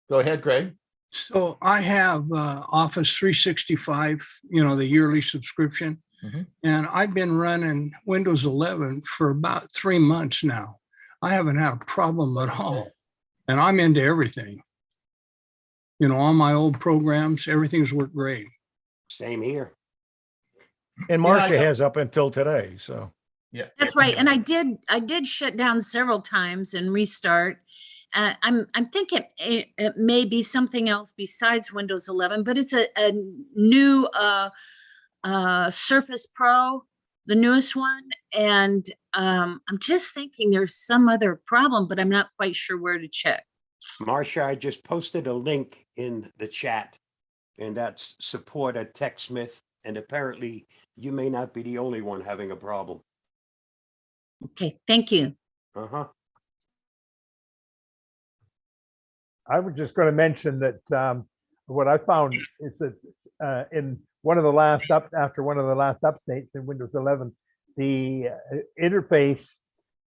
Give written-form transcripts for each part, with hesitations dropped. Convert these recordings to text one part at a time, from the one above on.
Go ahead, Greg. So I have Office 365, the yearly subscription, and I've been running Windows 11 for about 3 months now. I haven't had a problem at all, and I'm into everything. All my old programs, everything's worked great. Same here. And Marcia has up until today, so. Yeah, That's right. And I did shut down several times and restart. I'm thinking it may be something else besides Windows 11, but it's a new Surface Pro, the newest one. And I'm just thinking there's some other problem, but I'm not quite sure where to check. Marcia, I just posted a link in the chat, and that's support at TechSmith. And apparently you may not be the only one having a problem. Okay, thank you. Uh-huh. I was just going to mention that what I found is that in one of the last updates in Windows 11, the interface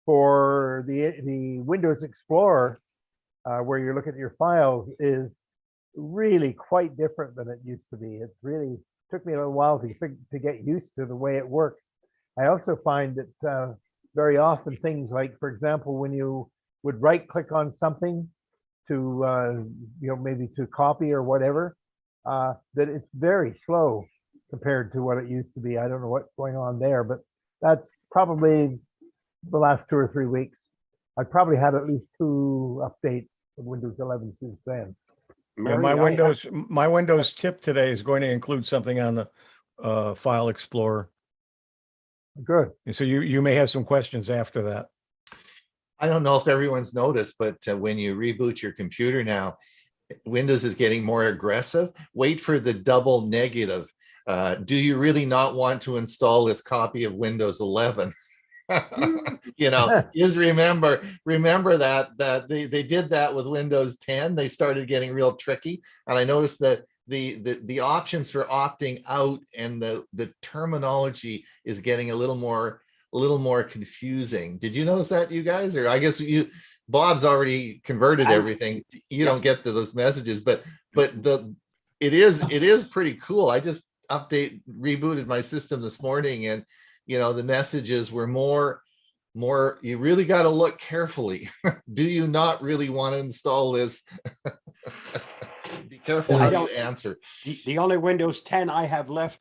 for the Windows Explorer, where you look at your files, is really quite different than it used to be. It's really took me a little while to get used to the way it works. I also find that very often things like, for example, when you would right click on something to maybe to copy or whatever, that it's very slow compared to what it used to be. I don't know what's going on there, but that's probably the last 2 or 3 weeks. I've probably had at least 2 updates of Windows 11 since then. Mary, my Windows tip today is going to include something on the File Explorer. Good. And so you may have some questions after that. I don't know if everyone's noticed, but when you reboot your computer now, Windows is getting more aggressive. Wait for the double negative. Do you really not want to install this copy of Windows 11? Just remember that they did that with Windows 10. They started getting real tricky, and I noticed that the options for opting out and the terminology is getting a little more confusing. Did you notice that, you guys? Or I guess Bob's already converted everything. You don't get to those messages, but it is pretty cool. I just rebooted my system this morning, and the messages were more, you really got to look carefully. Do you not really want to install this? Be careful how you answer. The only Windows 10 I have left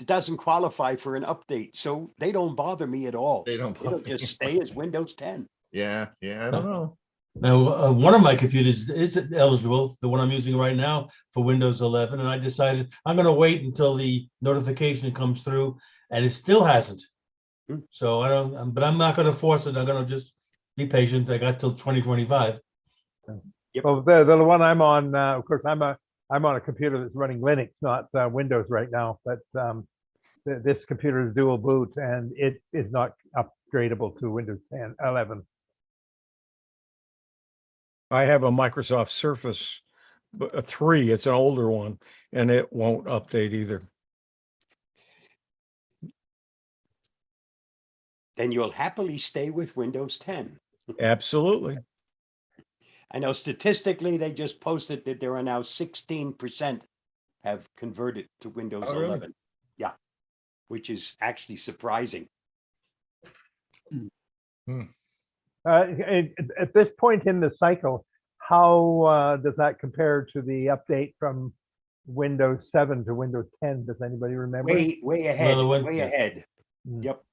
doesn't qualify for an update, so they don't bother me at all. It'll just stay as Windows 10. Yeah, I don't know. Now, one of my computers is eligible, the one I'm using right now, for Windows 11, and I decided I'm going to wait until the notification comes through, and it still hasn't. So but I'm not going to force it. I'm going to just be patient. I got till 2025. Yep. Well, the one I'm on, of course, I'm on a computer that's running Linux, not Windows right now. But this computer is dual boot, and it is not upgradable to Windows 10, 11. I have a Microsoft Surface 3. It's an older one, and it won't update either. Then you'll happily stay with Windows 10. Absolutely. I know statistically they just posted that there are now 16% have converted to Windows 11. Really? Yeah, which is actually surprising. At this point in the cycle, how does that compare to the update from Windows 7 to Windows 10? Does anybody remember? Way ahead. Way ahead. Yep.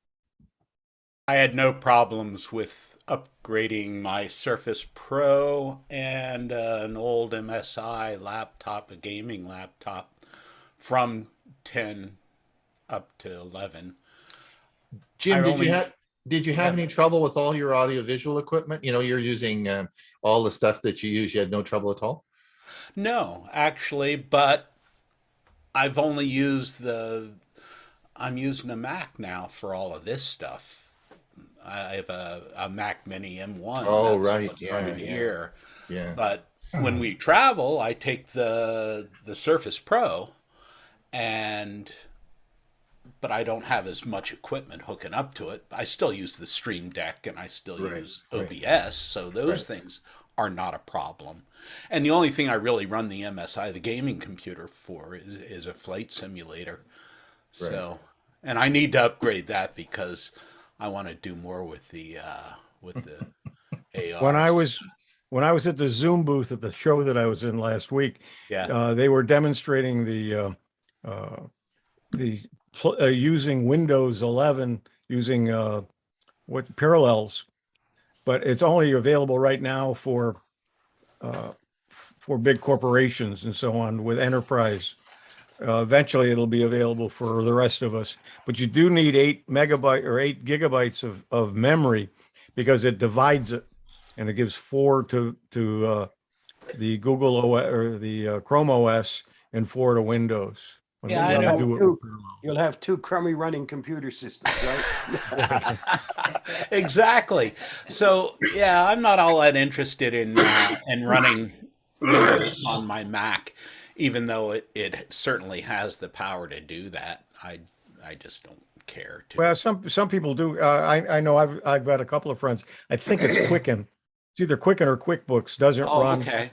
I had no problems with upgrading my Surface Pro and an old MSI laptop, a gaming laptop, from 10 up to 11. Jim, did you have any trouble with all your audiovisual equipment? You're using all the stuff that you use. You had no trouble at all? No, actually, but I've only used I'm using a Mac now for all of this stuff. I have a Mac Mini M1. Oh, right. Here. Yeah. But when we travel, I take the Surface Pro, but I don't have as much equipment hooking up to it. I still use the Stream Deck, and I still use OBS, so those things are not a problem. And the only thing I really run the MSI, the gaming computer, for is a flight simulator. Right. So, and I need to upgrade that because I want to do more with the AR. When I was at the Zoom booth at the show that I was in last week, Yeah. they were demonstrating using Windows 11 using what parallels, but it's only available right now for big corporations and so on with enterprise. Eventually, it'll be available for the rest of us, but you do need 8 MB or 8 GB of memory because it divides it, and it gives 4 to the Google OS or the Chrome OS and 4 to Windows. When Yeah, they I know. do it with parallel. You'll have two crummy running computer systems, right? Exactly. So yeah, I'm not all that interested in running Windows on my Mac, even though it certainly has the power to do that. I just don't care to. Well, some people do. I know I've got a couple of friends. I think it's Quicken. It's either Quicken or QuickBooks doesn't Oh, run okay.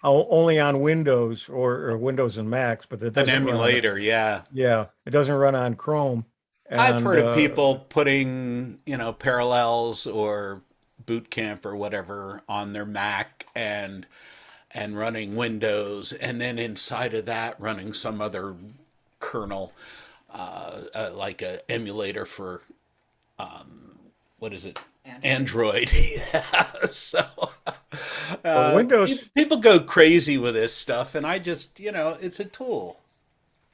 only on Windows or Windows and Macs, but it An doesn't run on, emulator, yeah. yeah, it doesn't run on Chrome. I've heard of And, people putting, Parallels or Boot Camp or whatever on their Mac and running Windows, and then inside of that running some other kernel, like a emulator for what is it? Android. Yeah. So Windows people go crazy with this stuff, and I just, it's a tool.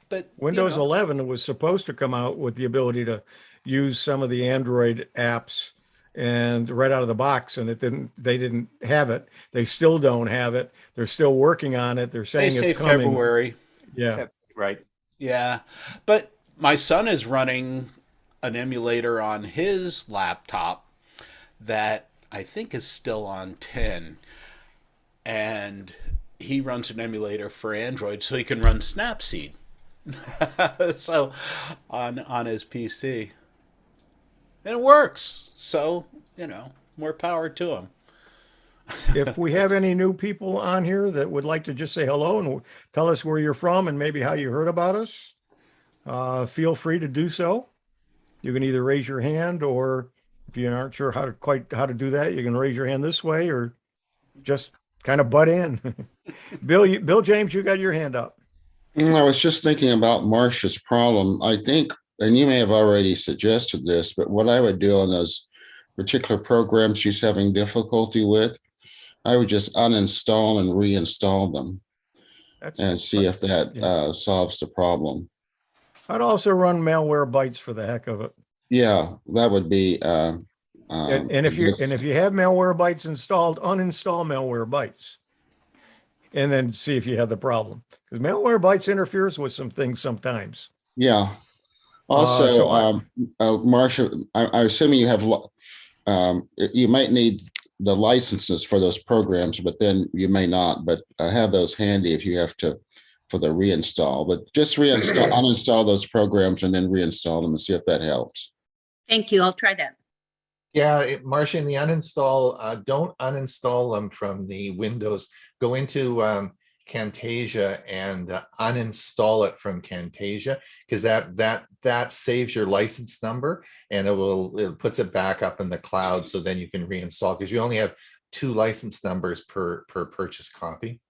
But Windows 11 was supposed to come out with the ability to use some of the Android apps and right out of the box, and they didn't have it. They still don't have it. They're still working on it. They're they saying say it's coming. February. Yeah. Right. Yeah. But my son is running an emulator on his laptop that I think is still on 10. And he runs an emulator for Android so he can run Snapseed. So on his PC. And it works. So, more power to him. If we have any new people on here that would like to just say hello and tell us where you're from and maybe how you heard about us, feel free to do so. You can either raise your hand, or if you aren't sure how to do that, you can raise your hand this way or just kind of butt in. Bill James, you got your hand up. I was just thinking about Marcia's problem. I think, and you may have already suggested this, but what I would do on those particular programs she's having difficulty with, I would just uninstall and reinstall them and see if that solves the problem. I'd also run Malwarebytes for the heck of it. Yeah, that would be. And if you have Malwarebytes installed, uninstall Malwarebytes, and then see if you have the problem, because Malwarebytes interferes with some things sometimes. Yeah. Also, Marcia, I'm assuming you have. You might need the licenses for those programs, but then you may not. But have those handy if you have to for the reinstall. But just uninstall those programs and then reinstall them and see if that helps. Thank you. I'll try that. Yeah, Marcia, in the uninstall, don't uninstall them from the Windows. Go into Camtasia and uninstall it from Camtasia, because that saves your license number, and it puts it back up in the cloud, so then you can reinstall, because you only have 2 license numbers per purchase copy.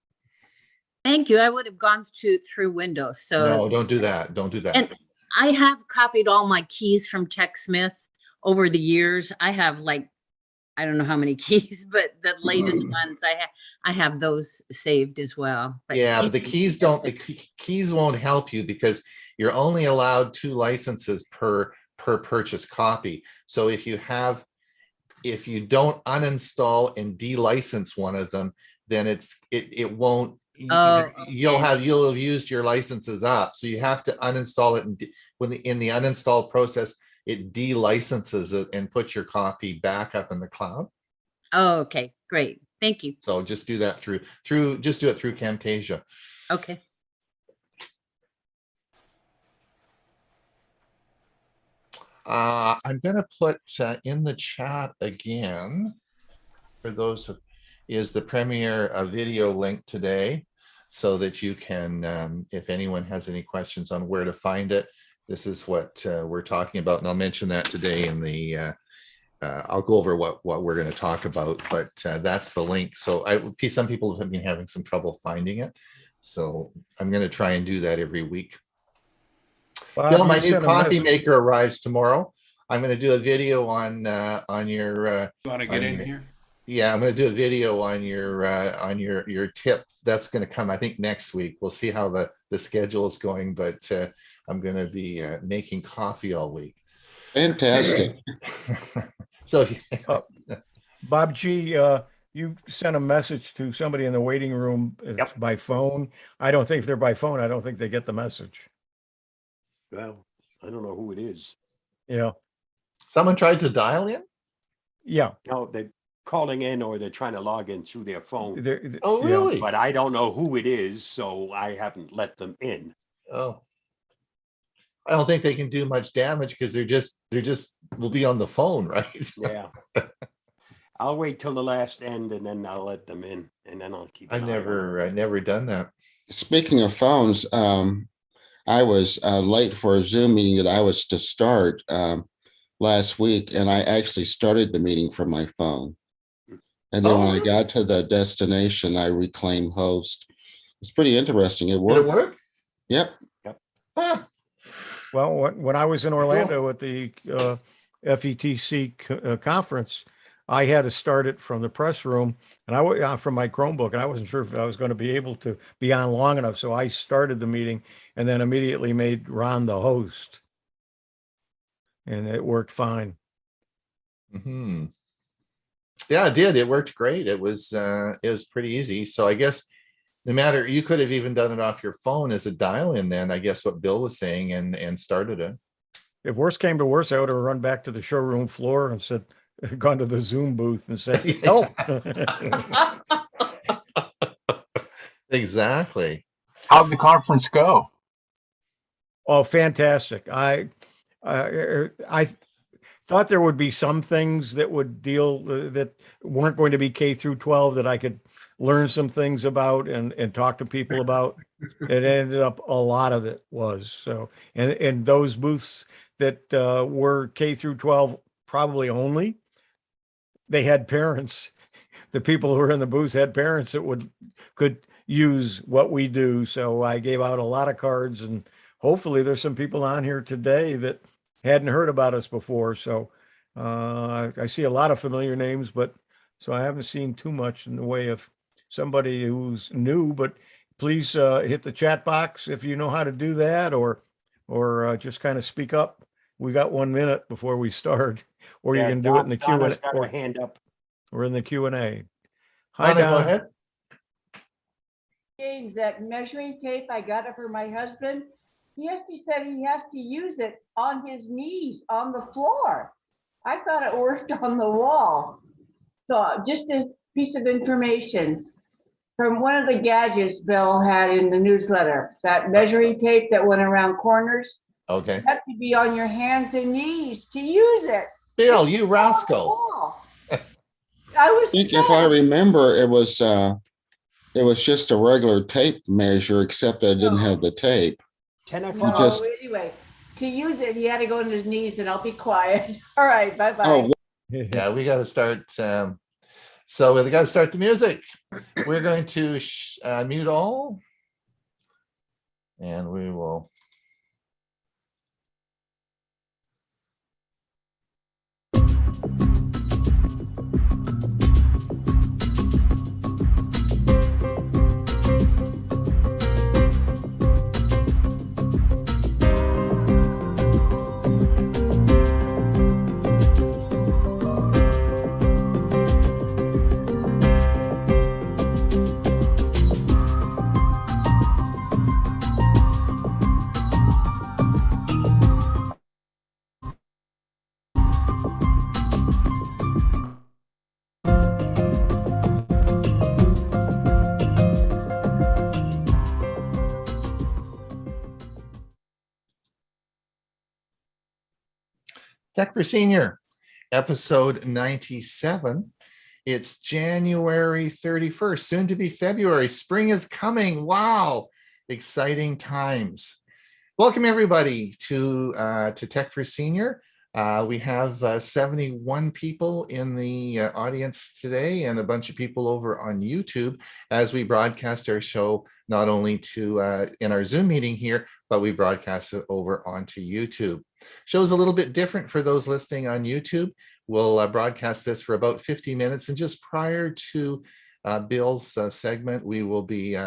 Thank you. I would have gone through Windows. So No, don't do that. Don't do that. And I have copied all my keys from TechSmith over the years. I have I don't know how many keys, but the latest ones I have those saved as well. But yeah, but the keys won't help you, because you're only allowed 2 licenses per purchase copy. So if you don't uninstall and delicense one of them, then it won't. You'll have used your licenses up. So you have to uninstall it, and in the uninstall process, it delicenses it and puts your copy back up in the cloud. Oh, okay, great. Thank you. So just do that just do it through Camtasia. Okay. I'm going to put in the chat again for those is the premiere video link today, so that you can, if anyone has any questions on where to find it, this is what we're talking about. And I'll mention that today in the, I'll go over what we're going to talk about, but that's the link. So some people have been having some trouble finding it. So I'm going to try and do that every week. Bill, my new coffee maker arrives tomorrow. I'm going to do a video on your. You want to get in here? Yeah, I'm going to do a video on your tip. That's going to come, I think, next week. We'll see how the schedule is going, but I'm going to be making coffee all week. Fantastic. So, Bob G, you sent a message to somebody in the waiting room by phone. I don't think if they're by phone, I don't think they get the message. Well, I don't know who it is. Yeah. Someone tried to dial in? Yeah. No, they're calling in or they're trying to log in through their phone. Oh, really? But I don't know who it is, so I haven't let them in. Oh. I don't think they can do much damage because they're just will be on the phone, right? Yeah. I'll wait till the last end and then I'll let them in, and then I'll keep. I've never done that. Speaking of phones, I was late for a Zoom meeting that I was to start last week, and I actually started the meeting from my phone. And then when I got to the destination, I reclaimed host. It's pretty interesting. It worked. Did it work? Yep. Huh. Well, when I was in Orlando at the FETC conference, I had to start it from the press room, and from my Chromebook, and I wasn't sure if I was going to be able to be on long enough. So I started the meeting and then immediately made Ron the host, and it worked fine. Mm-hmm. Yeah, it did. It worked great. It was pretty easy. So I guess no matter, you could have even done it off your phone as a dial-in then, I guess what Bill was saying, and started it. If worse came to worse, I would have run back to the showroom floor and gone to the Zoom booth and said, help. Exactly. How'd the conference go? Oh, fantastic. I thought there would be some things that would deal that weren't going to be K through 12 that I could learn some things about and talk to people about. It ended up a lot of it was so, and those booths that were K through 12 probably only, they had parents. The people who were in the booths had parents that could use what we do. So I gave out a lot of cards, and hopefully there's some people on here today that hadn't heard about us before. So I see a lot of familiar names, but so I haven't seen too much in the way of somebody who's new, but please hit the chat box if you know how to do that, or just kind of speak up. We got 1 minute before we start, or you can do it in the Q&A, or hand up. Or in the Q&A. Hi, Donna, Donna. go ahead. James, that measuring tape I got it for my husband, he said he has to use it on his knees on the floor. I thought it worked on the wall. So just a piece of information from one of the gadgets Bill had in the newsletter, that measuring tape that went around corners. Okay. You have to be on your hands and knees to use it. Bill, you rascal. I think if I remember, it was just a regular tape measure, except that it didn't have the tape. 10 o'clock. No, anyway, to use it, he had to go on his knees, and I'll be quiet. All right, bye-bye. Oh, yeah, we got to start. So we got to start the music. We're going to mute all, and we will. Tech for Senior, episode 97. It's January 31st, soon to be February. Spring is coming. Wow, exciting times. Welcome everybody to Tech for Senior. We have 71 people in the audience today and a bunch of people over on YouTube as we broadcast our show, not only to in our Zoom meeting here, but we broadcast it over onto YouTube. Show's a little bit different for those listening on YouTube. We'll broadcast this for about 50 minutes, and just prior to Bill's segment, we will be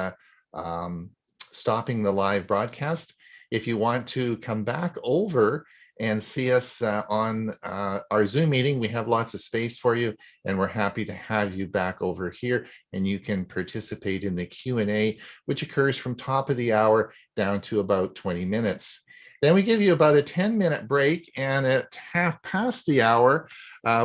stopping the live broadcast. If you want to come back over and see us on our Zoom meeting, we have lots of space for you, and we're happy to have you back over here, and you can participate in the Q&A, which occurs from top of the hour down to about 20 minutes. Then we give you about a 10-minute break, and at half past the hour,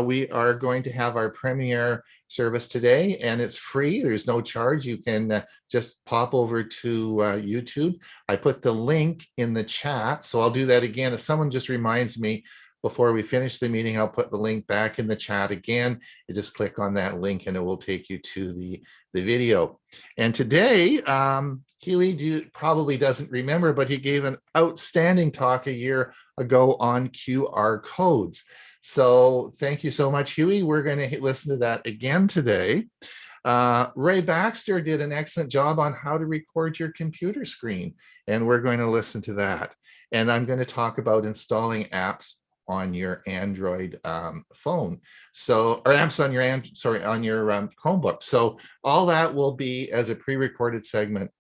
we are going to have our premiere service today, and it's free. There's no charge. You can just pop over to YouTube. I put the link in the chat, so I'll do that again. If someone just reminds me before we finish the meeting, I'll put the link back in the chat again. You just click on that link and it will take you to the video. And today, Hewie probably doesn't remember, but he gave an outstanding talk a year ago on QR codes. So thank you so much, Hewie. We're going to listen to that again today. Ray Baxter did an excellent job on how to record your computer screen, and we're going to listen to that. And I'm going to talk about installing apps on your Android phone. So, or apps on your on your Chromebook. So all that will be as a pre-recorded segment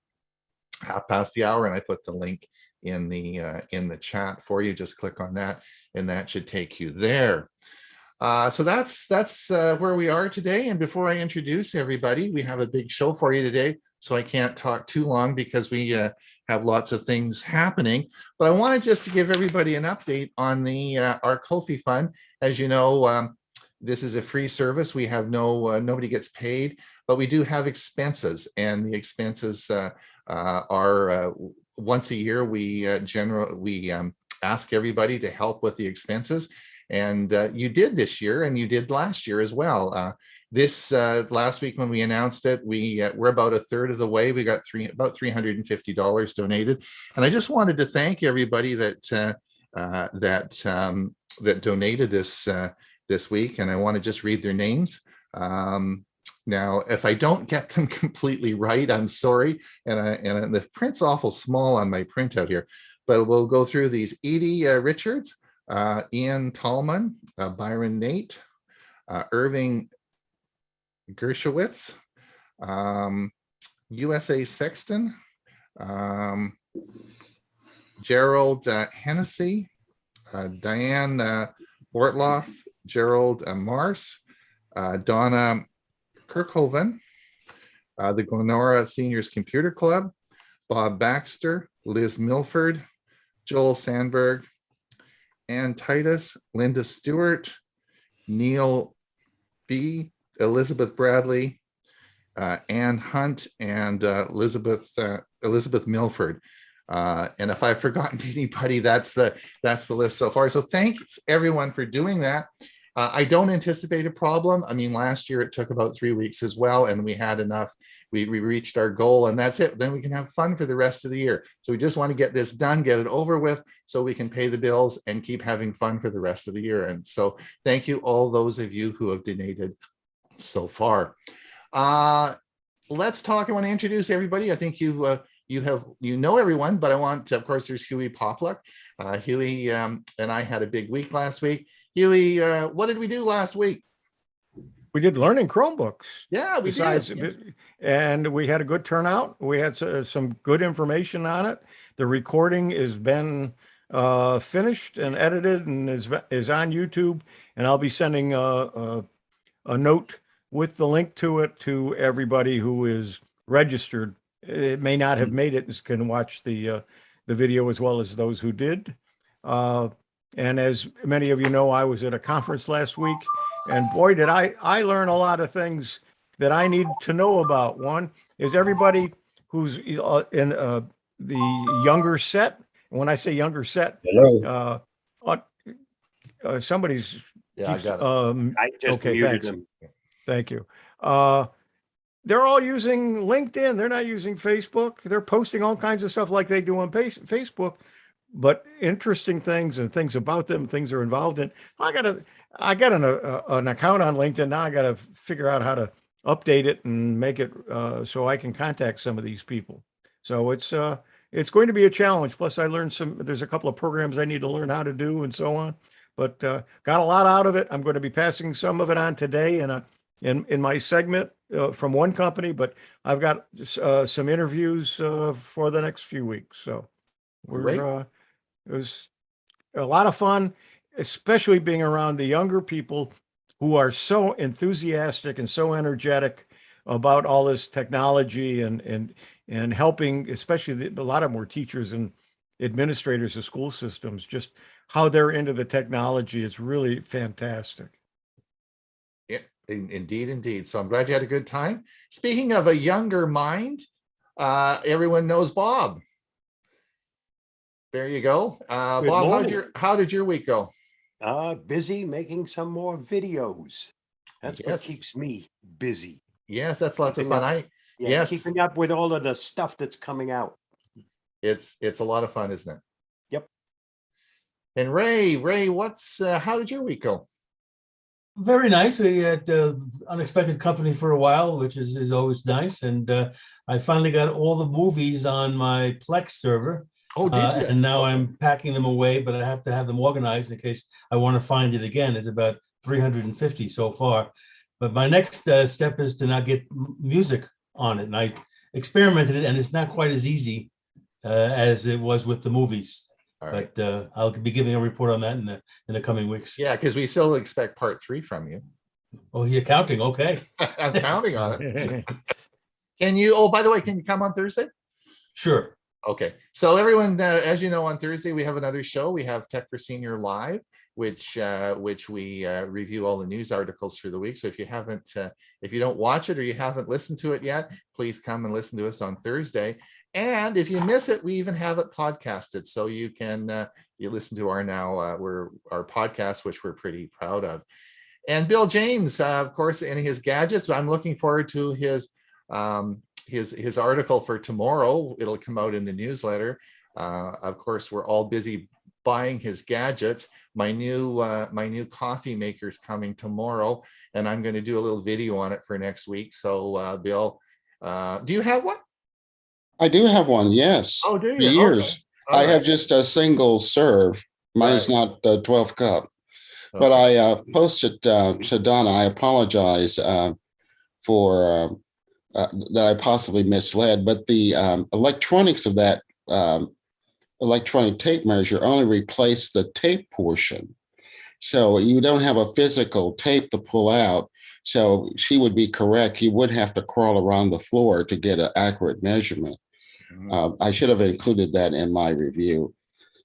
half past the hour, and I put the link in the chat for you. Just click on that, and that should take you there. So that's where we are today. And before I introduce everybody, we have a big show for you today. So I can't talk too long because we have lots of things happening. But I wanted just to give everybody an update on the our Ko-fi fund. As you know, this is a free service. We have nobody gets paid, but we do have expenses, and the expenses are once a year. We ask everybody to help with the expenses, and you did this year, and you did last year as well. This last week when we announced it, we're about a third of the way. We got about $350 donated, and I just wanted to thank everybody that donated this week, and I want to just read their names. Now, if I don't get them completely right, I'm sorry, and the print's awful small on my printout here, but we'll go through these. Edie Richards, Ian Tallman, Byron Nate, Irving Gershowitz, USA Sexton, Gerald Hennessy, Diane Ortloff, Gerald Mars, Donna Kirkhoven, the Glenora Seniors Computer Club, Bob Baxter, Liz Milford, Joel Sandberg, Ann Titus, Linda Stewart, Neil B., Elizabeth Bradley, Ann Hunt, and Elizabeth Milford. And if I've forgotten anybody, that's the list so far. So thanks everyone for doing that. I don't anticipate a problem. I mean, last year it took about 3 weeks as well, and we had enough. We reached our goal, and that's it. Then we can have fun for the rest of the year. So we just want to get this done, get it over with, so we can pay the bills and keep having fun for the rest of the year. And so thank you, all those of you who have donated so far. Let's talk. I want to introduce everybody. I think you know everyone, but I want to, of course, there's Hewie Poplock. Hewie and I had a big week last week. Hewie, what did we do last week? We did learning Chromebooks. Yeah, we did. And we had a good turnout. We had some good information on it. The recording has been finished and edited and is on YouTube. And I'll be sending a note with the link to it to everybody who is registered. It may not have made it, can watch the video as well as those who did. And as many of you know, I was at a conference last week, and boy, did I learn a lot of things that I need to know about. One is everybody who's in the younger set. And when I say younger set, somebody's. Yeah, I got it. I just muted thanks. them. Thank you. They're all using LinkedIn. They're not using Facebook. They're posting all kinds of stuff like they do on Facebook, but interesting things and things about them, things they're involved in. I got an account on LinkedIn now. I got to figure out how to update it and make it so I can contact some of these people. So it's going to be a challenge. Plus, there's a couple of programs I need to learn how to do and so on. But got a lot out of it. I'm going to be passing some of it on today in my segment from one company, but I've got some interviews for the next few weeks. So it was a lot of fun, especially being around the younger people who are so enthusiastic and so energetic about all this technology and helping, especially a lot of them were teachers and administrators of school systems, just how they're into the technology is really fantastic. Yeah, indeed. So I'm glad you had a good time. Speaking of a younger mind, everyone knows Bob. There you go. Bob, morning. how did your week go? Busy making some more videos. That's what Yes. keeps me busy. Yes, that's lots of Keeping fun. up. Yes, Keeping up with all of the stuff that's coming out. it's a lot of fun, isn't it? Yep. And Ray, how did your week go? Very nice. We had unexpected company for a while, which is always nice. And I finally got all the movies on my Plex server. Oh, did you? And now Okay. I'm packing them away, but I have to have them organized in case I want to find it again. It's about 350 so far. But my next step is to not get music on it. And I experimented it, and it's not quite as easy as it was with the movies. All right. But I'll be giving a report on that in the coming weeks. Yeah, because we still expect part 3 from you. Oh, you're counting. Okay. I'm counting on it. By the way, can you come on Thursday? Sure. Okay. So everyone, as you know, on Thursday, we have another show. We have Tech for Senior Live, which we review all the news articles for the week. So if you don't watch it or you haven't listened to it yet, please come and listen to us on Thursday. And if you miss it, we even have it podcasted, so you can you listen to our podcast, which we're pretty proud of. And Bill James, of course, and his gadgets. I'm looking forward to his article for tomorrow. It'll come out in the newsletter. Of course, we're all busy buying his gadgets. My new coffee maker is coming tomorrow, and I'm going to do a little video on it for next week. So, Bill, do you have one? I do have one, yes. Oh, do you? For years. Okay. I have just a single serve. Mine's not the 12 cup. Okay. But I posted to Donna, I apologize for that I possibly misled, but the electronics of that electronic tape measure only replaced the tape portion. So you don't have a physical tape to pull out. So she would be correct. You would have to crawl around the floor to get an accurate measurement. I should have included that in my review.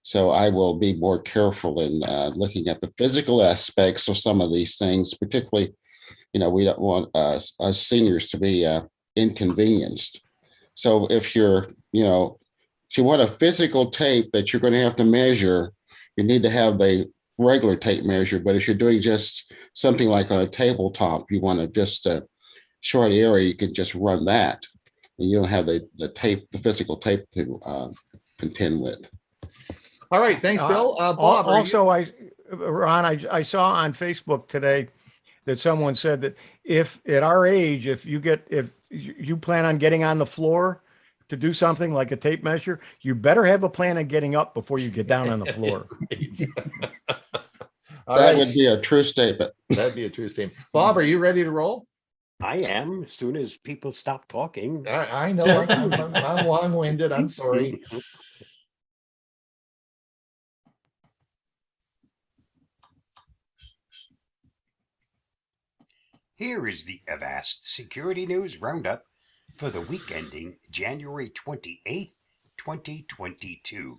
So I will be more careful in looking at the physical aspects of some of these things, particularly, we don't want us seniors to be inconvenienced. So if you want a physical tape that you're going to have to measure, you need to have the regular tape measure. But if you're doing just something like a tabletop, you want to just a short area, you can just run that. And you don't have the physical tape to contend with. All right, thanks, Bill. Bob. Also, Ron, I saw on Facebook today that someone said that if at our age, if you plan on getting on the floor to do something like a tape measure, you better have a plan on getting up before you get down on the floor. That would be a true statement. That'd be a true statement. Bob, are you ready to roll? I am, as soon as people stop talking. I know. I'm long-winded. I'm sorry. Here is the Avast Security News Roundup for the week ending January 28th, 2022.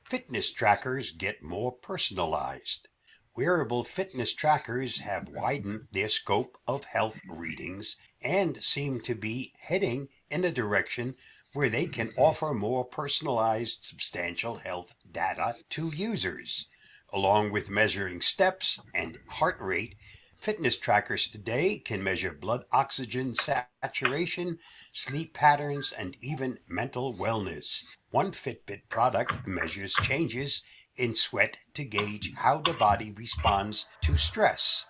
Fitness trackers get more personalized. Wearable fitness trackers have widened their scope of health readings and seem to be heading in a direction where they can offer more personalized substantial health data to users. Along with measuring steps and heart rate, Fitness trackers today can measure blood oxygen saturation, sleep patterns, and even mental wellness. One Fitbit product measures changes in sweat to gauge how the body responds to stress.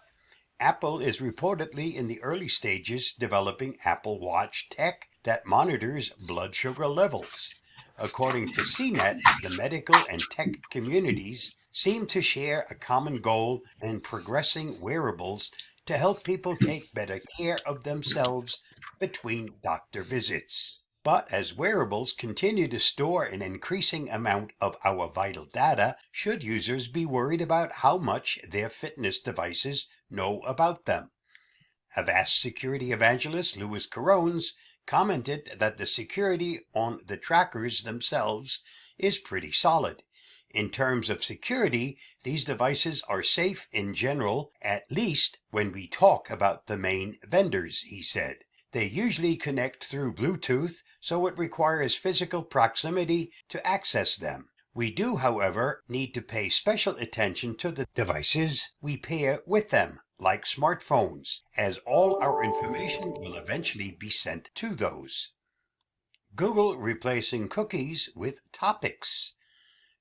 Apple is reportedly in the early stages developing Apple Watch tech that monitors blood sugar levels. According to CNET, the medical and tech communities seem to share a common goal in progressing wearables to help people take better care of themselves between doctor visits. But as wearables continue to store an increasing amount of our vital data, should users be worried about how much their fitness devices know about them? Avast security evangelist Louis Carones commented that the security on the trackers themselves is pretty solid. In terms of security, these devices are safe in general, at least when we talk about the main vendors, he said. They usually connect through Bluetooth, so it requires physical proximity to access them. We do, however, need to pay special attention to the devices we pair with them, like smartphones, as all our information will eventually be sent to those. Google replacing cookies with topics.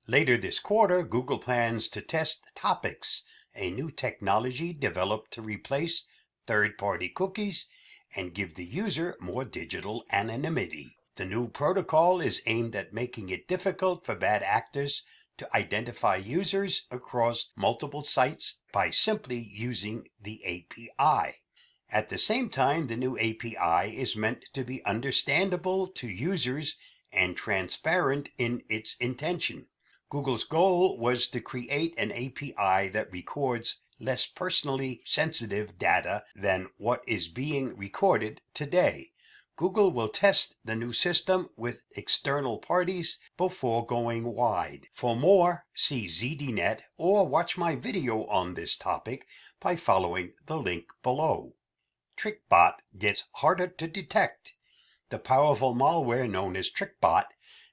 Later this quarter, Google plans to test Topics, a new technology developed to replace third-party cookies and give the user more digital anonymity. The new protocol is aimed at making it difficult for bad actors to identify users across multiple sites by simply using the API. At the same time, the new API is meant to be understandable to users and transparent in its intention. Google's goal was to create an API that records less personally sensitive data than what is being recorded today. Google will test the new system with external parties before going wide. For more, see ZDNet or watch my video on this topic by following the link below. TrickBot gets harder to detect. The powerful malware known as TrickBot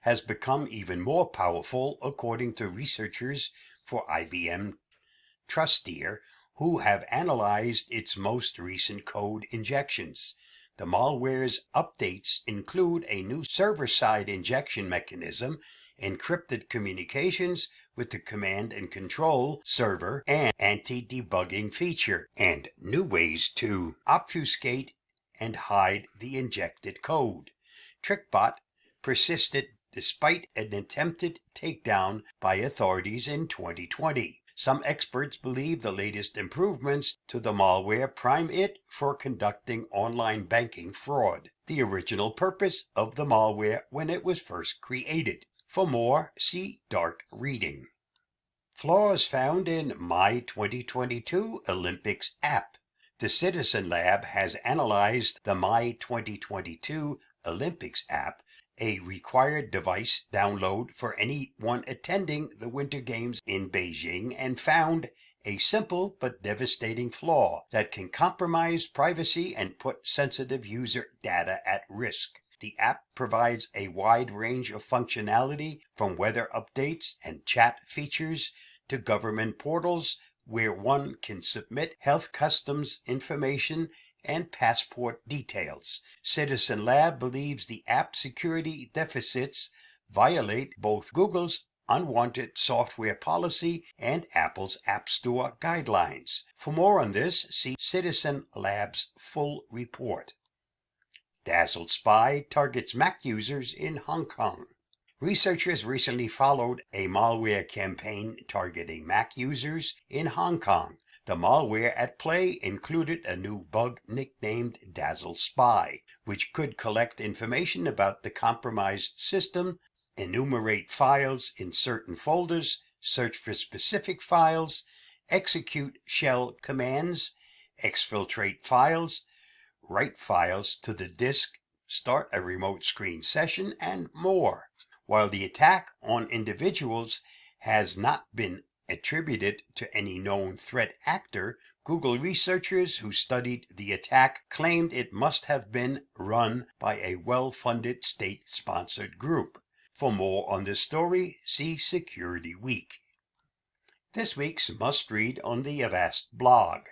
has become even more powerful according to researchers for IBM Trusteer, who have analyzed its most recent code injections. The malware's updates include a new server-side injection mechanism, encrypted communications with the command and control server, and anti-debugging feature, and new ways to obfuscate and hide the injected code. TrickBot persisted despite an attempted takedown by authorities in 2020. Some experts believe the latest improvements to the malware prime it for conducting online banking fraud, the original purpose of the malware when it was first created. For more, see Dark Reading. Flaws found in My 2022 Olympics app. The Citizen Lab has analyzed the My 2022 Olympics app, a required device download for anyone attending the Winter Games in Beijing, and found a simple but devastating flaw that can compromise privacy and put sensitive user data at risk. The app provides a wide range of functionality, from weather updates and chat features to government portals where one can submit health customs information and passport details. Citizen Lab believes the app security deficits violate both Google's unwanted software policy and Apple's App Store guidelines. For more on this, see Citizen Lab's full report. Dazzled Spy targets Mac users in Hong Kong. Researchers recently followed a malware campaign targeting Mac users in Hong Kong. The malware at play included a new bug nicknamed Dazzle Spy, which could collect information about the compromised system, enumerate files in certain folders, search for specific files, execute shell commands, exfiltrate files, write files to the disk, start a remote screen session, and more. While the attack on individuals has not been attributed to any known threat actor, Google researchers who studied the attack claimed it must have been run by a well-funded state-sponsored group. For more on this story, see Security Week. This week's must-read on the Avast blog.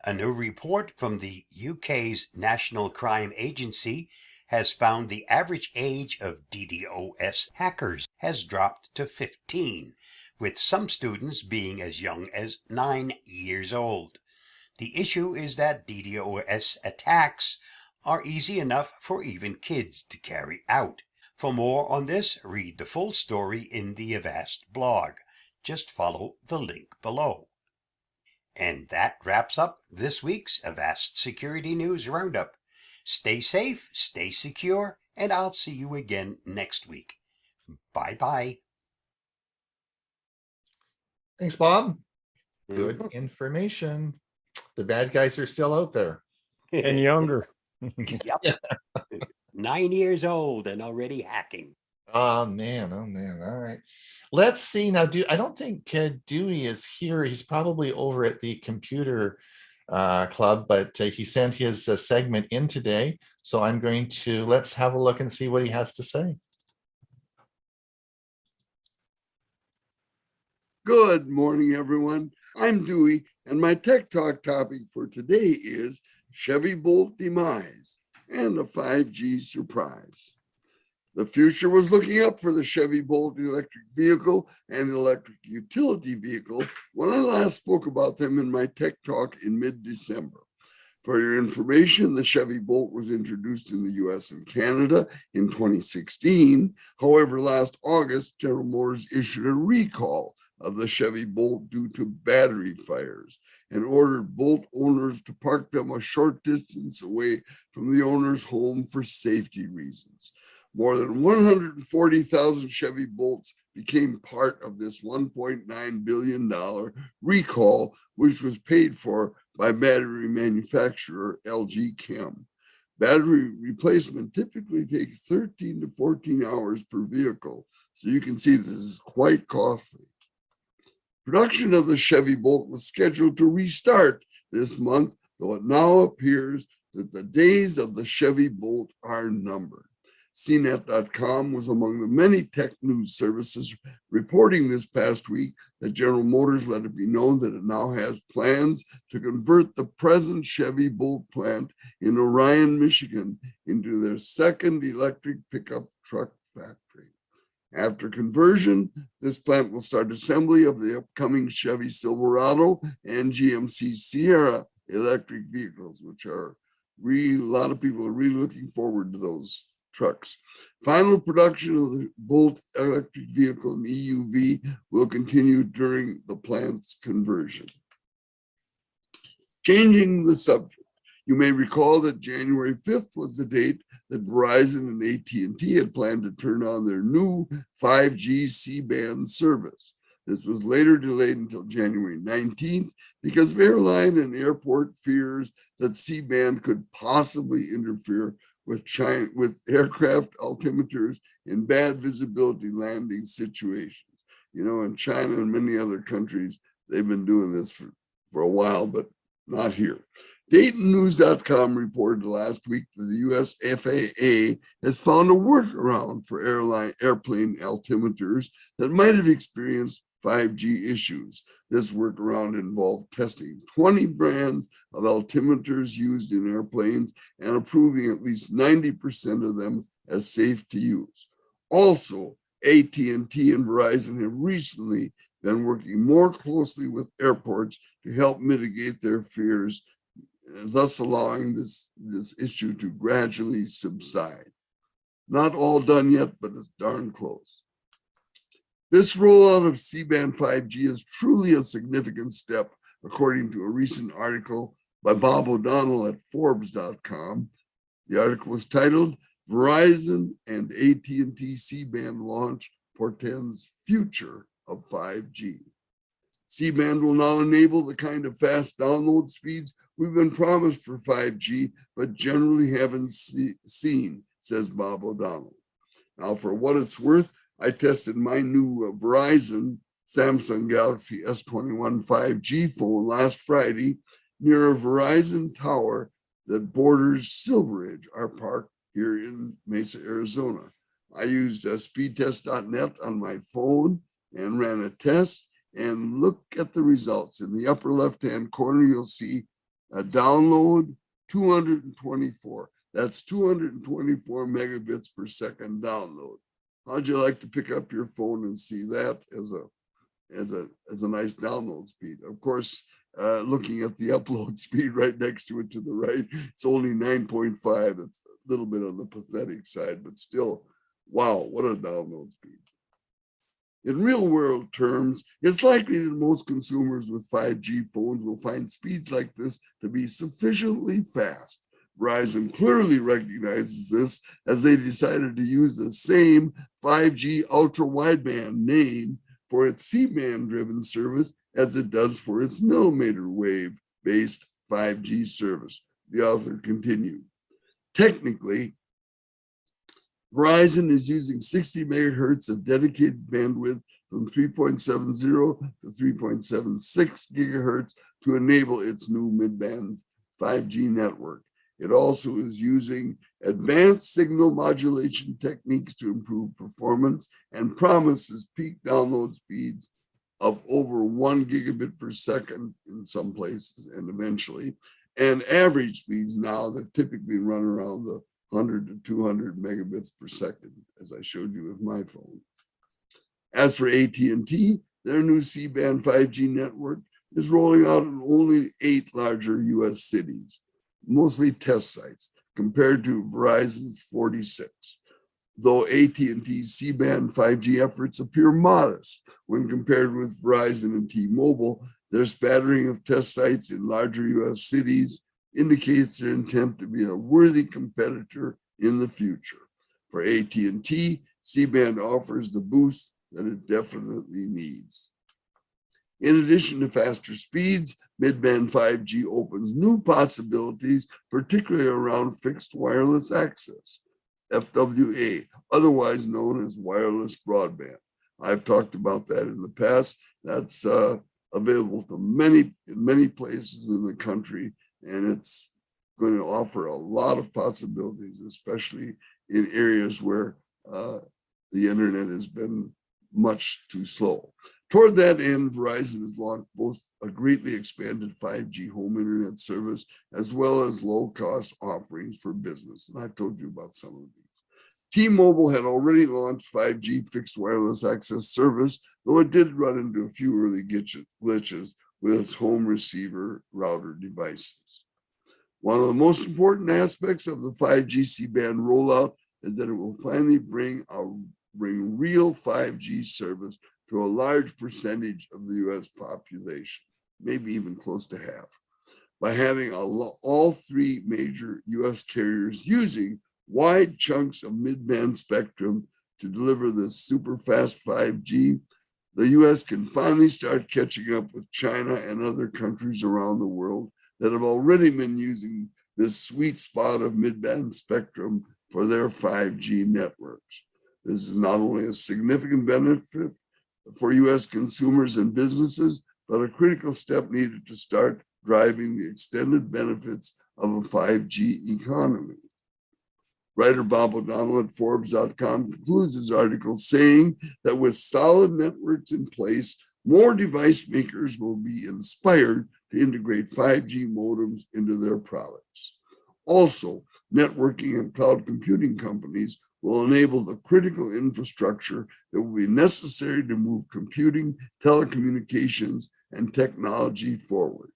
A new report from the UK's National Crime Agency has found the average age of DDoS hackers has dropped to 15, with some students being as young as 9 years old. The issue is that DDoS attacks are easy enough for even kids to carry out. For more on this, read the full story in the Avast blog. Just follow the link below. And that wraps up this week's Avast Security News Roundup. Stay safe, stay secure, and I'll see you again next week. Bye-bye. Thanks, Bob. Good information. The bad guys are still out there. And younger. Yep. 9 years old and already hacking. Oh man. All right. Let's see now. I don't think Dewey is here. He's probably over at the computer club, but he sent his segment in today. So I'm going to let's have a look and see what he has to say. Good morning, everyone. I'm Dewey, and my Tech Talk topic for today is Chevy Bolt demise and a 5G surprise. The future was looking up for the Chevy Bolt electric vehicle and electric utility vehicle when I last spoke about them in my Tech Talk in mid-December. For your information, the Chevy Bolt was introduced in the US and Canada in 2016. However, last August, General Motors issued a recall of the Chevy Bolt due to battery fires and ordered Bolt owners to park them a short distance away from the owner's home for safety reasons. More than 140,000 Chevy Bolts became part of this $1.9 billion recall, which was paid for by battery manufacturer LG Chem. Battery replacement typically takes 13 to 14 hours per vehicle, so you can see this is quite costly. Production of the Chevy Bolt was scheduled to restart this month, though it now appears that the days of the Chevy Bolt are numbered. CNET.com was among the many tech news services reporting this past week that General Motors let it be known that it now has plans to convert the present Chevy Bolt plant in Orion, Michigan, into their second electric pickup truck factory. After conversion, this plant will start assembly of the upcoming Chevy Silverado and GMC Sierra electric vehicles, which are a lot of people are really looking forward to those trucks. Final production of the Bolt electric vehicle and EUV will continue during the plant's conversion. Changing the subject, you may recall that January 5th was the date that Verizon and AT&T had planned to turn on their new 5G C-band service. This was later delayed until January 19th because of airline and airport fears that C-band could possibly interfere with aircraft altimeters in bad visibility landing situations. You know, in China and many other countries, they've been doing this for a while, but not here. DaytonNews.com reported last week that the US FAA has found a workaround for airplane altimeters that might have experienced 5G issues. This workaround involved testing 20 brands of altimeters used in airplanes and approving at least 90% of them as safe to use. Also, AT&T and Verizon have recently been working more closely with airports to help mitigate their fears, thus allowing this issue to gradually subside. Not all done yet, but it's darn close. This rollout of C-band 5G is truly a significant step, according to a recent article by Bob O'Donnell at Forbes.com. The article was titled, Verizon and AT&T C-band launch portends future of 5G. C-band will now enable the kind of fast download speeds we've been promised for 5G, but generally haven't seen, says Bob O'Donnell. Now, for what it's worth, I tested my new Verizon Samsung Galaxy S21 5G phone last Friday near a Verizon tower that borders Silver Ridge, our park here in Mesa, Arizona. I used speedtest.net on my phone and ran a test, and look at the results. In the upper left-hand corner, you'll see Download 224. That's 224 megabits per second download. How'd you like to pick up your phone and see that as a nice download speed? Of course, looking at the upload speed right next to it to the right, it's only 9.5. It's a little bit on the pathetic side, but still, wow, what a download speed. In real world terms, it's likely that most consumers with 5G phones will find speeds like this to be sufficiently fast. Verizon clearly recognizes this as they decided to use the same 5G ultra wideband name for its C-band driven service as it does for its millimeter wave based 5G service. The author continued. Technically, Verizon is using 60 megahertz of dedicated bandwidth from 3.70 to 3.76 gigahertz to enable its new mid-band 5G network. It also is using advanced signal modulation techniques to improve performance and promises peak download speeds of over 1 gigabit per second in some places and eventually, and average speeds now that typically run around the 100 to 200 megabits per second, as I showed you with my phone. As for AT&T, their new C-band 5G network is rolling out in only 8 larger US cities, mostly test sites, compared to Verizon's 46. Though AT&T's C-band 5G efforts appear modest when compared with Verizon and T-Mobile, their spattering of test sites in larger US cities indicates their intent to be a worthy competitor in the future. For AT&T, C-band offers the boost that it definitely needs. In addition to faster speeds, mid-band 5G opens new possibilities, particularly around fixed wireless access, FWA, otherwise known as wireless broadband. I've talked about that in the past. That's available to many places in the country, and it's going to offer a lot of possibilities, especially in areas where the internet has been much too slow. Toward that end, Verizon has launched both a greatly expanded 5G home internet service as well as low-cost offerings for business. And I've told you about some of these. T-Mobile had already launched 5G fixed wireless access service, though it did run into a few early glitches with its home receiver router devices. One of the most important aspects of the 5G C-band rollout is that it will finally bring real 5G service to a large percentage of the US population, maybe even close to half, by having all 3 major US carriers using wide chunks of mid-band spectrum to deliver this super fast 5G. The US can finally start catching up with China and other countries around the world that have already been using this sweet spot of mid-band spectrum for their 5G networks. This is not only a significant benefit for US consumers and businesses, but a critical step needed to start driving the extended benefits of a 5G economy. Writer Bob O'Donnell at Forbes.com concludes his article saying that with solid networks in place, more device makers will be inspired to integrate 5G modems into their products. Also, networking and cloud computing companies will enable the critical infrastructure that will be necessary to move computing, telecommunications, and technology forward.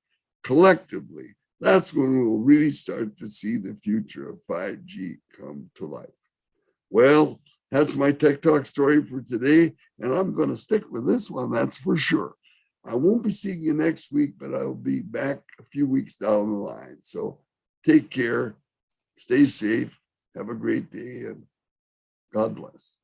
Collectively, that's when we will really start to see the future of 5G come to life. Well, that's my Tech Talk story for today, and I'm going to stick with this one, that's for sure. I won't be seeing you next week, but I'll be back a few weeks down the line. So take care, stay safe, have a great day, and God bless.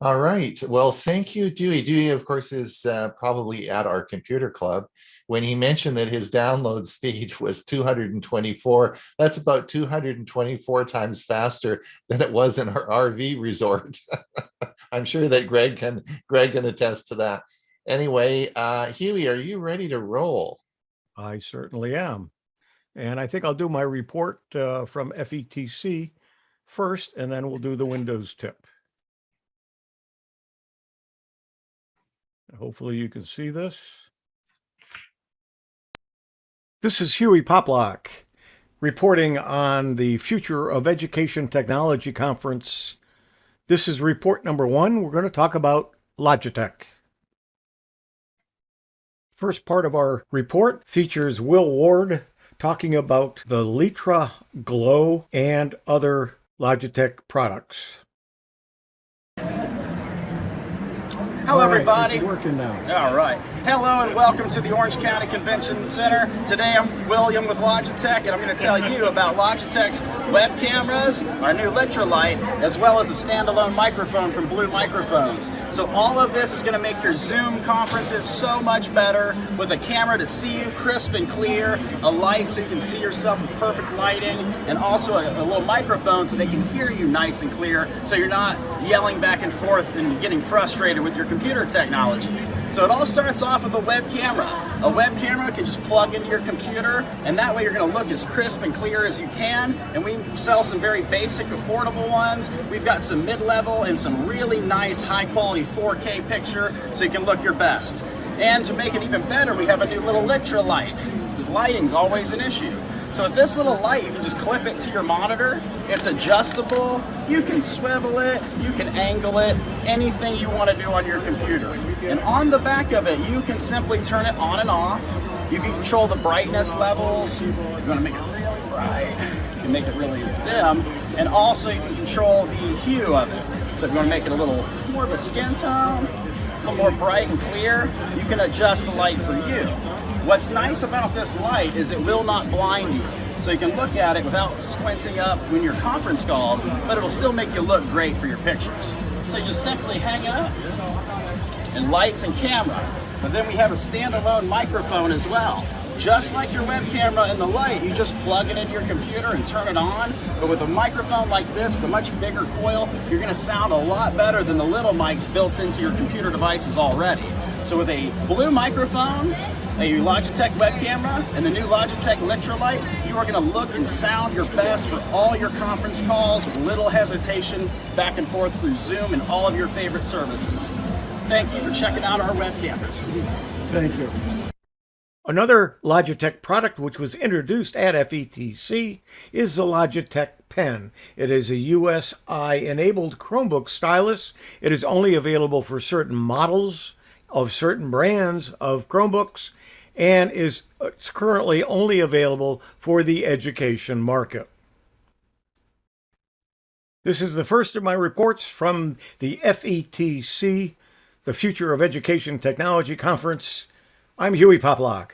All right. Well, thank you, Dewey. Dewey, of course, is probably at our computer club. When he mentioned that his download speed was 224, that's about 224 times faster than it was in our RV resort. I'm sure that Greg can attest to that. Anyway, Hewie, are you ready to roll? I certainly am. And I think I'll do my report from FETC first, and then we'll do the Windows tip. Hopefully you can see this. This is Hewie Poplock reporting on the Future of Education Technology Conference. This is report number 1. We're going to talk about Logitech. First part of our report features Will Ward talking about the Litra Glow and other Logitech products. Hello, everybody. It's working now. All right. Hello and welcome to the Orange County Convention Center. Today I'm William with Logitech, and I'm going to tell you about Logitech's web cameras, our new Litra light, as well as a standalone microphone from Blue Microphones. So all of this is going to make your Zoom conferences so much better, with a camera to see you crisp and clear, a light so you can see yourself with perfect lighting, and also a little microphone so they can hear you nice and clear, so you're not yelling back and forth and getting frustrated with your computer technology. So it all starts off with a web camera. A web camera can just plug into your computer, and that way you're going to look as crisp and clear as you can. And we sell some very basic, affordable ones. We've got some mid-level and some really nice, high-quality 4K picture, so you can look your best. And to make it even better, we have a new little Litra light, because lighting's always an issue. So with this little light, you can just clip it to your monitor. It's adjustable. You can swivel it, you can angle it, anything you want to do on your computer. And on the back of it, you can simply turn it on and off. You can control the brightness levels. If you want to make it really bright, you can make it really dim. And also you can control the hue of it. So if you want to make it a little more of a skin tone, a little more bright and clear, you can adjust the light for you. What's nice about this light is it will not blind you. So you can look at it without squinting up when your conference calls, but it'll still make you look great for your pictures. So you just simply hang it up, and lights and camera. But then we have a standalone microphone as well. Just like your web camera and the light, you just plug it into your computer and turn it on. But with a microphone like this, with a much bigger coil, you're gonna sound a lot better than the little mics built into your computer devices already. So with a Blue microphone, a Logitech web camera, and the new Logitech Litra light, you are going to look and sound your best for all your conference calls with little hesitation, back and forth through Zoom and all of your favorite services. Thank you for checking out our web cameras. Thank you. Another Logitech product which was introduced at FETC is the Logitech Pen. It is a USI-enabled Chromebook stylus. It is only available for certain models of certain brands of Chromebooks, and is currently only available for the education market. This is the first of my reports from the FETC, the Future of Education Technology Conference. I'm Hewie Poplock.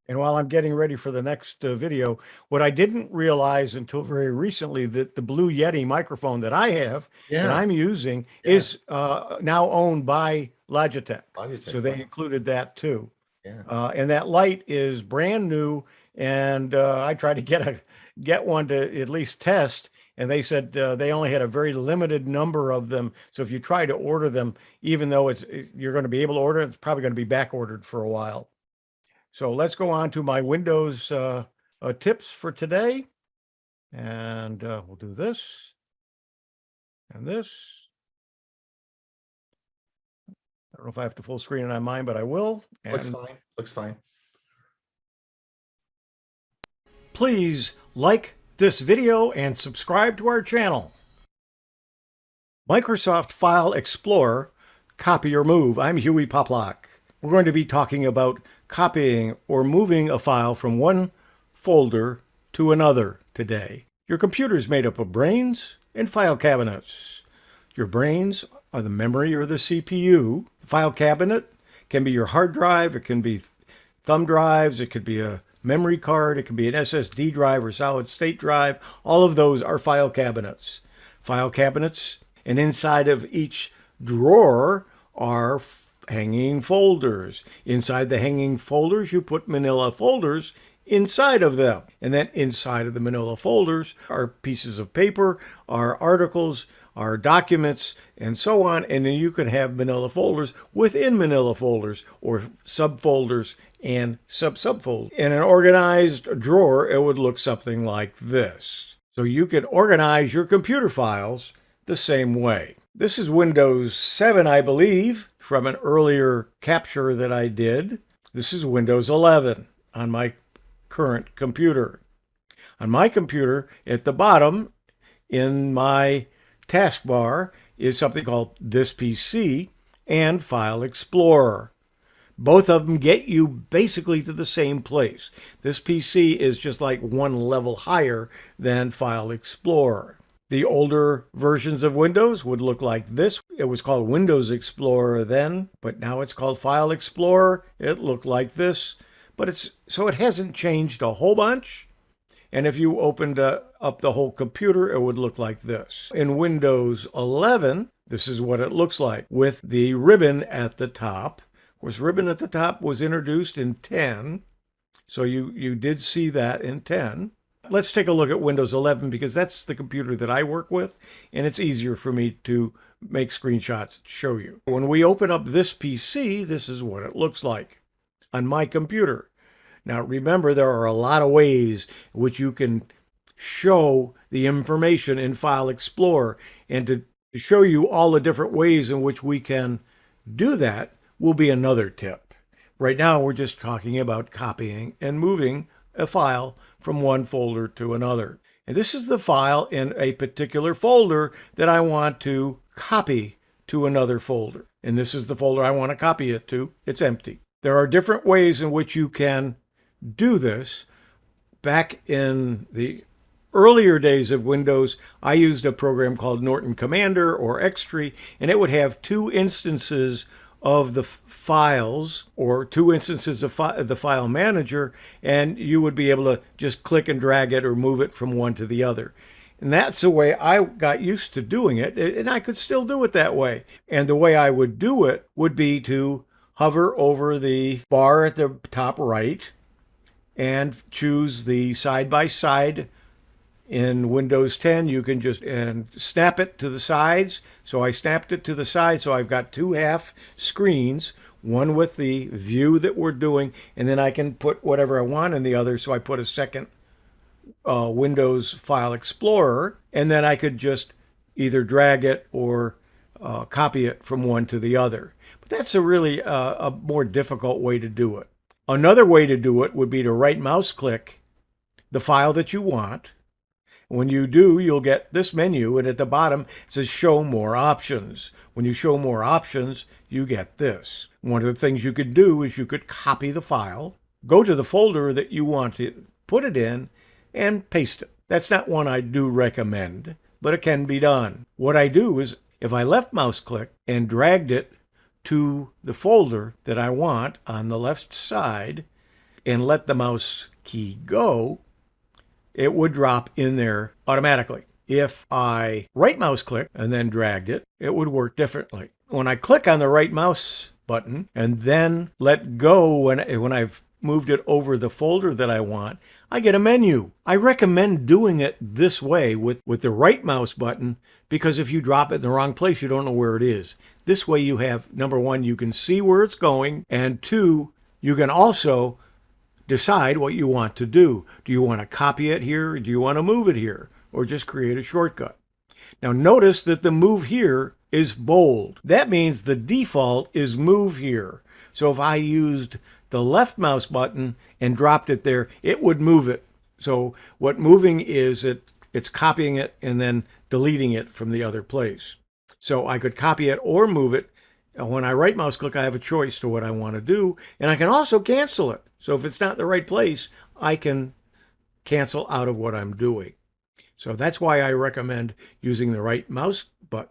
And while I'm getting ready for the next video, what I didn't realize until very recently, that the Blue Yeti microphone that I have, that I'm using, is now owned by Logitech. So they included that too. And that light is brand new, and I tried to get one to at least test, and they said they only had a very limited number of them. So if you try to order them, even though you're going to be able to order it, it's probably going to be back ordered for a while. So let's go on to my Windows tips for today. And we'll do this and this. I don't know if I have to full screen it on mine, but I will. Looks fine. Looks fine. Please like this video and subscribe to our channel. Microsoft File Explorer, copy or move. I'm Hewie Poplock. We're going to be talking about copying or moving a file from one folder to another today. Your computer is made up of brains and file cabinets. Your brains are the memory or the CPU. The file cabinet can be your hard drive, it can be thumb drives, it could be a memory card, it can be an SSD drive or solid state drive. All of those are file cabinets. File cabinets, and inside of each drawer are hanging folders. Inside the hanging folders, you put manila folders inside of them. And then inside of the manila folders are pieces of paper, are articles, are documents, and so on. And then you can have manila folders within manila folders, or subfolders and subfolders. In an organized drawer, it would look something like this. So you can organize your computer files the same way. This is Windows 7, I believe, from an earlier capture that I did. This is Windows 11 on my current computer. On my computer, at the bottom in my taskbar is something called This PC and File Explorer. Both of them get you basically to the same place. This PC is just like one level higher than File Explorer. The older versions of Windows would look like this. It was called Windows Explorer then, but now it's called File Explorer. It looked like this, but it hasn't changed a whole bunch. And if you opened up the whole computer, it would look like this. In Windows 11, this is what it looks like with the ribbon at the top. Of course, ribbon at the top was introduced in 10, so you did see that in 10. Let's take a look at Windows 11 because that's the computer that I work with, and it's easier for me to make screenshots to show you. When we open up this PC, this is what it looks like on my computer. Now, remember, there are a lot of ways in which you can show the information in File Explorer, and to show you all the different ways in which we can do that will be another tip. Right now, we're just talking about copying and moving a file from one folder to another. And this is the file in a particular folder that I want to copy to another folder. And this is the folder I want to copy it to. It's empty. There are different ways in which you can do this. Back in the earlier days of Windows, I used a program called Norton Commander or Xtree, and it would have two instances of the files or two instances of the file manager, and you would be able to just click and drag it or move it from one to the other. And that's the way I got used to doing it, and I could still do it that way. And the way I would do it would be to hover over the bar at the top right and choose the side-by-side. In Windows 10, you can just snap it to the sides. So I snapped it to the side, so I've got two half screens, one with the view that we're doing, and then I can put whatever I want in the other. So I put a second Windows File Explorer, and then I could just either drag it or copy it from one to the other. But that's a more difficult way to do it. Another way to do it would be to right mouse click the file that you want. When you do, you'll get this menu, and at the bottom it says Show More Options. When you show more options, you get this. One of the things you could do is you could copy the file, go to the folder that you want to put it in, and paste it. That's not one I do recommend, but it can be done. What I do is, if I left mouse click and dragged it to the folder that I want on the left side and let the mouse key go, it would drop in there automatically. If I right mouse click and then dragged it, it would work differently. When I click on the right mouse button and then let go when I've moved it over the folder that I want, I get a menu. I recommend doing it this way with the right mouse button, because if you drop it in the wrong place, you don't know where it is. This way you have, number one, you can see where it's going, and two, you can also decide what you want to do. Do you want to copy it here? Or do you want to move it here? Or just create a shortcut? Now notice that the move here is bold. That means the default is move here. So if I used the left mouse button and dropped it there, it would move it. So what moving is, it's copying it and then deleting it from the other place. So I could copy it or move it. When I right mouse click, I have a choice to what I want to do, and I can also cancel it. So if it's not the right place, I can cancel out of what I'm doing. So that's why I recommend using the right mouse button.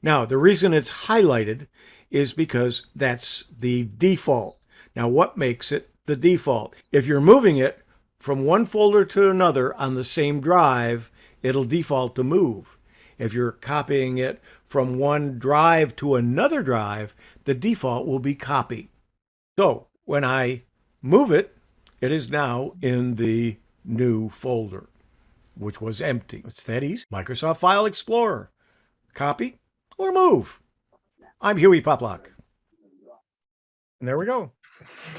Now, the reason it's highlighted is because that's the default. Now, what makes it the default? If you're moving it from one folder to another on the same drive, it'll default to move. If you're copying it from one drive to another drive, the default will be copy. So when I move it, it is now in the new folder, which was empty. It's that easy. Microsoft File Explorer. Copy or move. I'm Hewie Poplock. And there we go.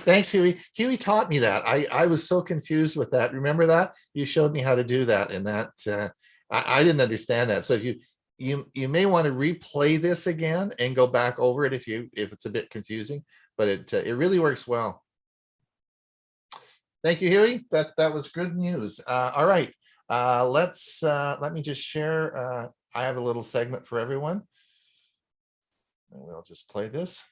Thanks, Hewie. Hewie taught me that. I was so confused with that. Remember that? You showed me how to do that, and that I didn't understand that. So if you may want to replay this again and go back over it if it's a bit confusing, but it really works well. Thank you, Hewie. That was good news. All right, let me just share. I have a little segment for everyone, and we'll just play this.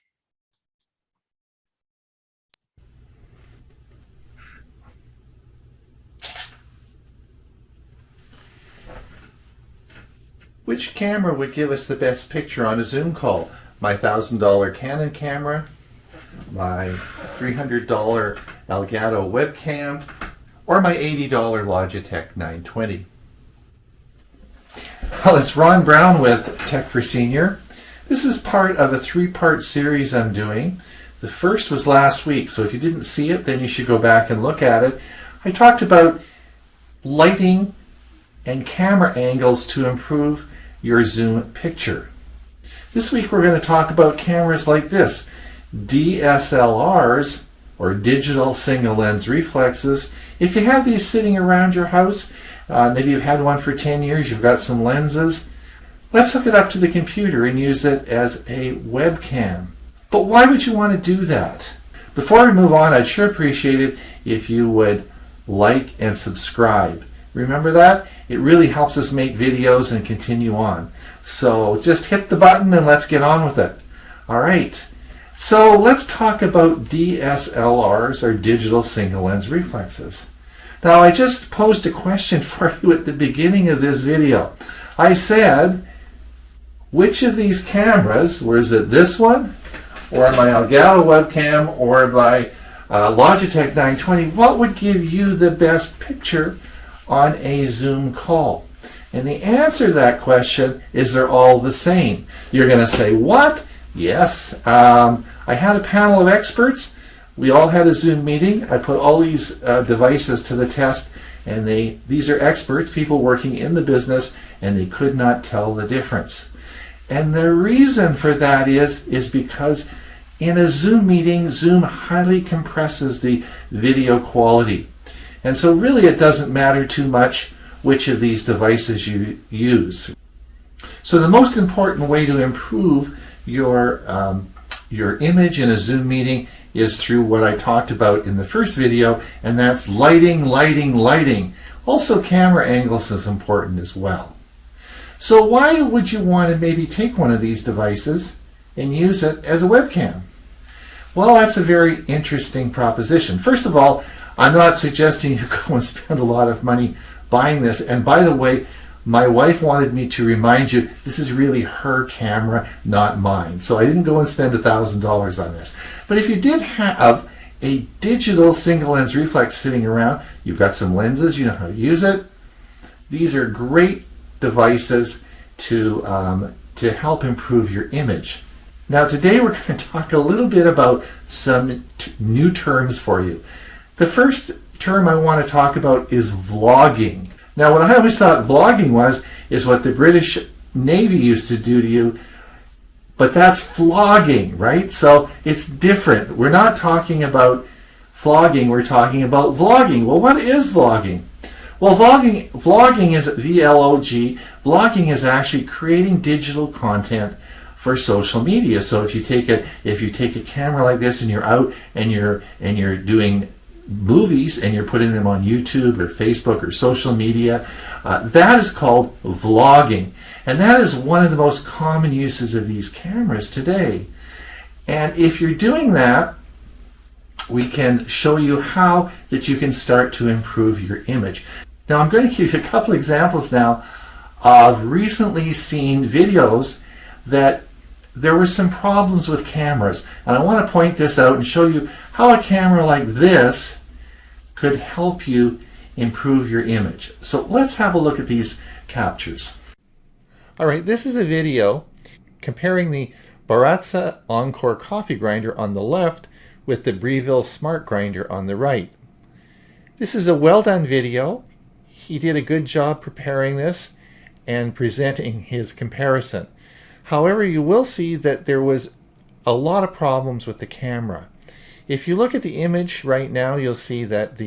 Which camera would give us the best picture on a Zoom call? My $1,000 Canon camera, my $300 Elgato webcam, or my $80 Logitech 920? Well, it's Ron Brown with Tech for Senior. This is part of a 3-part series I'm doing. The first was last week, so if you didn't see it, then you should go back and look at it. I talked about lighting and camera angles to improve your Zoom picture. This week we're going to talk about cameras like this, DSLRs, or digital single lens reflexes. If you have these sitting around your house, maybe you've had one for 10 years, you've got some lenses, let's hook it up to the computer and use it as a webcam. But why would you want to do that? Before we move on, I'd sure appreciate it if you would like and subscribe. Remember that? It really helps us make videos and continue on. So just hit the button and let's get on with it. All right. So let's talk about DSLRs, or digital single lens reflexes. Now, I just posed a question for you at the beginning of this video. I said, which of these cameras, was it this one, or my Elgato webcam, or my Logitech 920, what would give you the best picture on a Zoom call? And the answer to that question is they're all the same. You're going to say, what? Yes. I had a panel of experts. We all had a Zoom meeting. I put all these devices to the test, and these are experts, people working in the business, and they could not tell the difference. And the reason for that is because in a Zoom meeting, Zoom highly compresses the video quality. And so really it doesn't matter too much which of these devices you use. So the most important way to improve your image in a Zoom meeting is through what I talked about in the first video, and that's lighting, lighting, lighting. Also, camera angles is important as well. So why would you want to maybe take one of these devices and use it as a webcam? Well, that's a very interesting proposition. First of all, I'm not suggesting you go and spend a lot of money buying this. And by the way, my wife wanted me to remind you, this is really her camera, not mine. So I didn't go and spend $1,000 on this. But if you did have a digital single lens reflex sitting around, you've got some lenses, you know how to use it. These are great devices to help improve your image. Now today we're going to talk a little bit about some new terms for you. The first term I want to talk about is vlogging. Now what I always thought vlogging is what the British Navy used to do to you, but that's vlogging, right? So it's different. We're not talking about vlogging, we're talking about vlogging. Well, what is vlogging? Well, vlogging is V-L-O-G. Vlogging is actually creating digital content for social media. So if you take a camera like this and you're out and you're doing movies and you're putting them on YouTube or Facebook or social media, that is called vlogging. And that is one of the most common uses of these cameras today. And if you're doing that, we can show you how that you can start to improve your image. Now I'm going to give you a couple examples now of recently seen videos that there were some problems with cameras. And I want to point this out and show you how a camera like this could help you improve your image. So let's have a look at these captures. All right, this is a video comparing the Baratza Encore coffee grinder on the left with the Breville Smart Grinder on the right. This is a well done video. He did a good job preparing this and presenting his comparison. However, you will see that there was a lot of problems with the camera. If you look at the image right now, you'll see that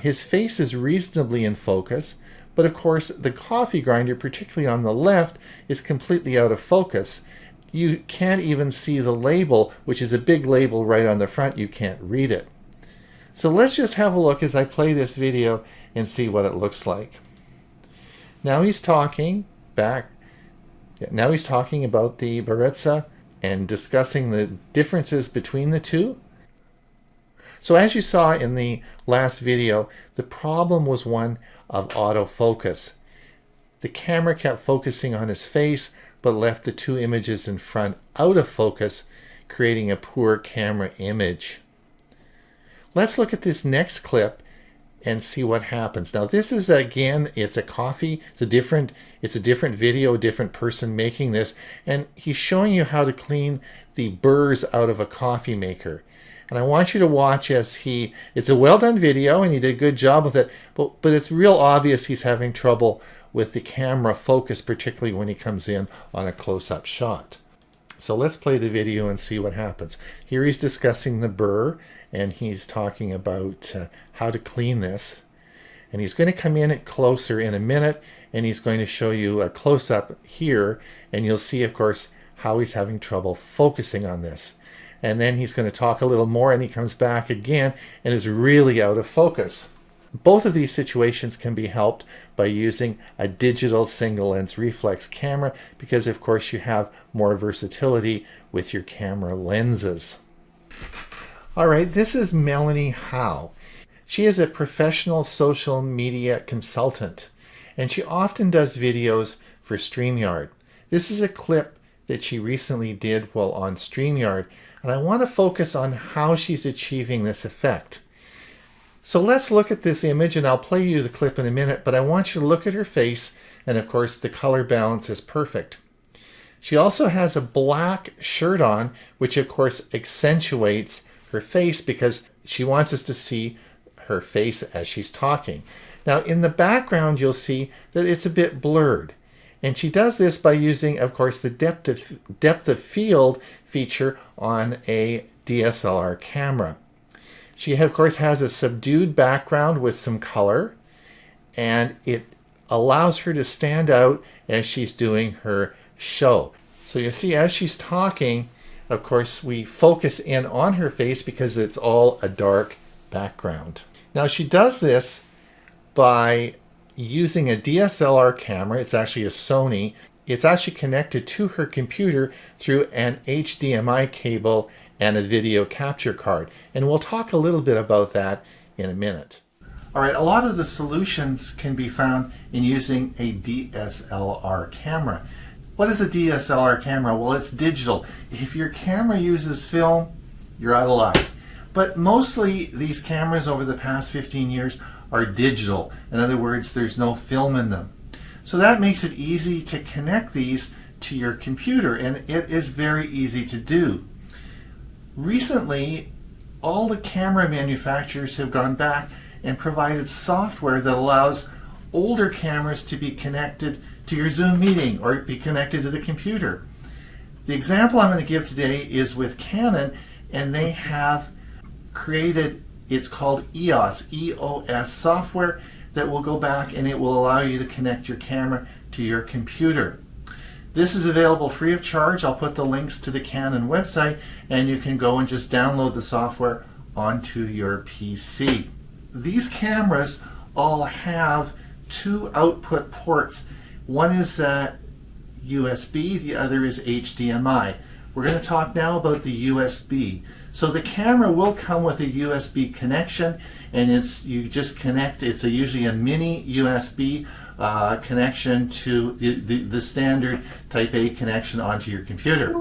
his face is reasonably in focus, But of course, the coffee grinder, particularly on the left, is completely out of focus. You can't even see the label, which is a big label right on the front. You can't read it. So let's just have a look as I play this video and see what it looks like. Now he's talking back. Now he's talking about the Beretta and discussing the differences between the two. So as you saw in the last video, the problem was one of autofocus. The camera kept focusing on his face, but left the two images in front out of focus, creating a poor camera image. Let's look at this next clip and see what happens. Now this is, again, it's a coffee. It's a different video, a different person making this, and he's showing you how to clean the burrs out of a coffee maker. And I want you to watch as it's a well done video and he did a good job with it, but it's real obvious he's having trouble with the camera focus, particularly when he comes in on a close-up shot. So let's play the video and see what happens. Here he's discussing the burr and he's talking about how to clean this. And he's going to come in closer in a minute and he's going to show you a close-up here, and you'll see, of course, how he's having trouble focusing on this. And then he's going to talk a little more and he comes back again and is really out of focus. Both of these situations can be helped by using a digital single lens reflex camera because, of course, you have more versatility with your camera lenses. All right, this is Melanie Howe. She is a professional social media consultant and she often does videos for StreamYard. This is a clip that she recently did while on StreamYard, and I want to focus on how she's achieving this effect. So let's look at this image, and I'll play you the clip in a minute, but I want you to look at her face, and of course the color balance is perfect. She also has a black shirt on, which of course accentuates her face because she wants us to see her face as she's talking. Now in the background you'll see that it's a bit blurred. And she does this by using, of course, the depth of field feature on a DSLR camera. She, of course, has a subdued background with some color, and it allows her to stand out as she's doing her show. So you see, as she's talking, of course, we focus in on her face because it's all a dark background. Now she does this by using a DSLR camera. It's actually a Sony. It's actually connected to her computer through an HDMI cable and a video capture card. And we'll talk a little bit about that in a minute. All right, a lot of the solutions can be found in using a DSLR camera. What is a DSLR camera? Well, it's digital. If your camera uses film, you're out of luck. But mostly these cameras over the past 15 years are digital. In other words, there's no film in them. So that makes it easy to connect these to your computer, and it is very easy to do. Recently, all the camera manufacturers have gone back and provided software that allows older cameras to be connected to your Zoom meeting or be connected to the computer. The example I'm going to give today is with Canon, and they have created, it's called EOS software that will go back and it will allow you to connect your camera to your computer. This is available free of charge. I'll put the links to the Canon website and you can go and just download the software onto your PC. These cameras all have two output ports. One is USB, the other is HDMI. We're going to talk now about the USB. So the camera will come with a USB connection, and you just connect. It's usually a mini USB connection to the standard Type A connection onto your computer.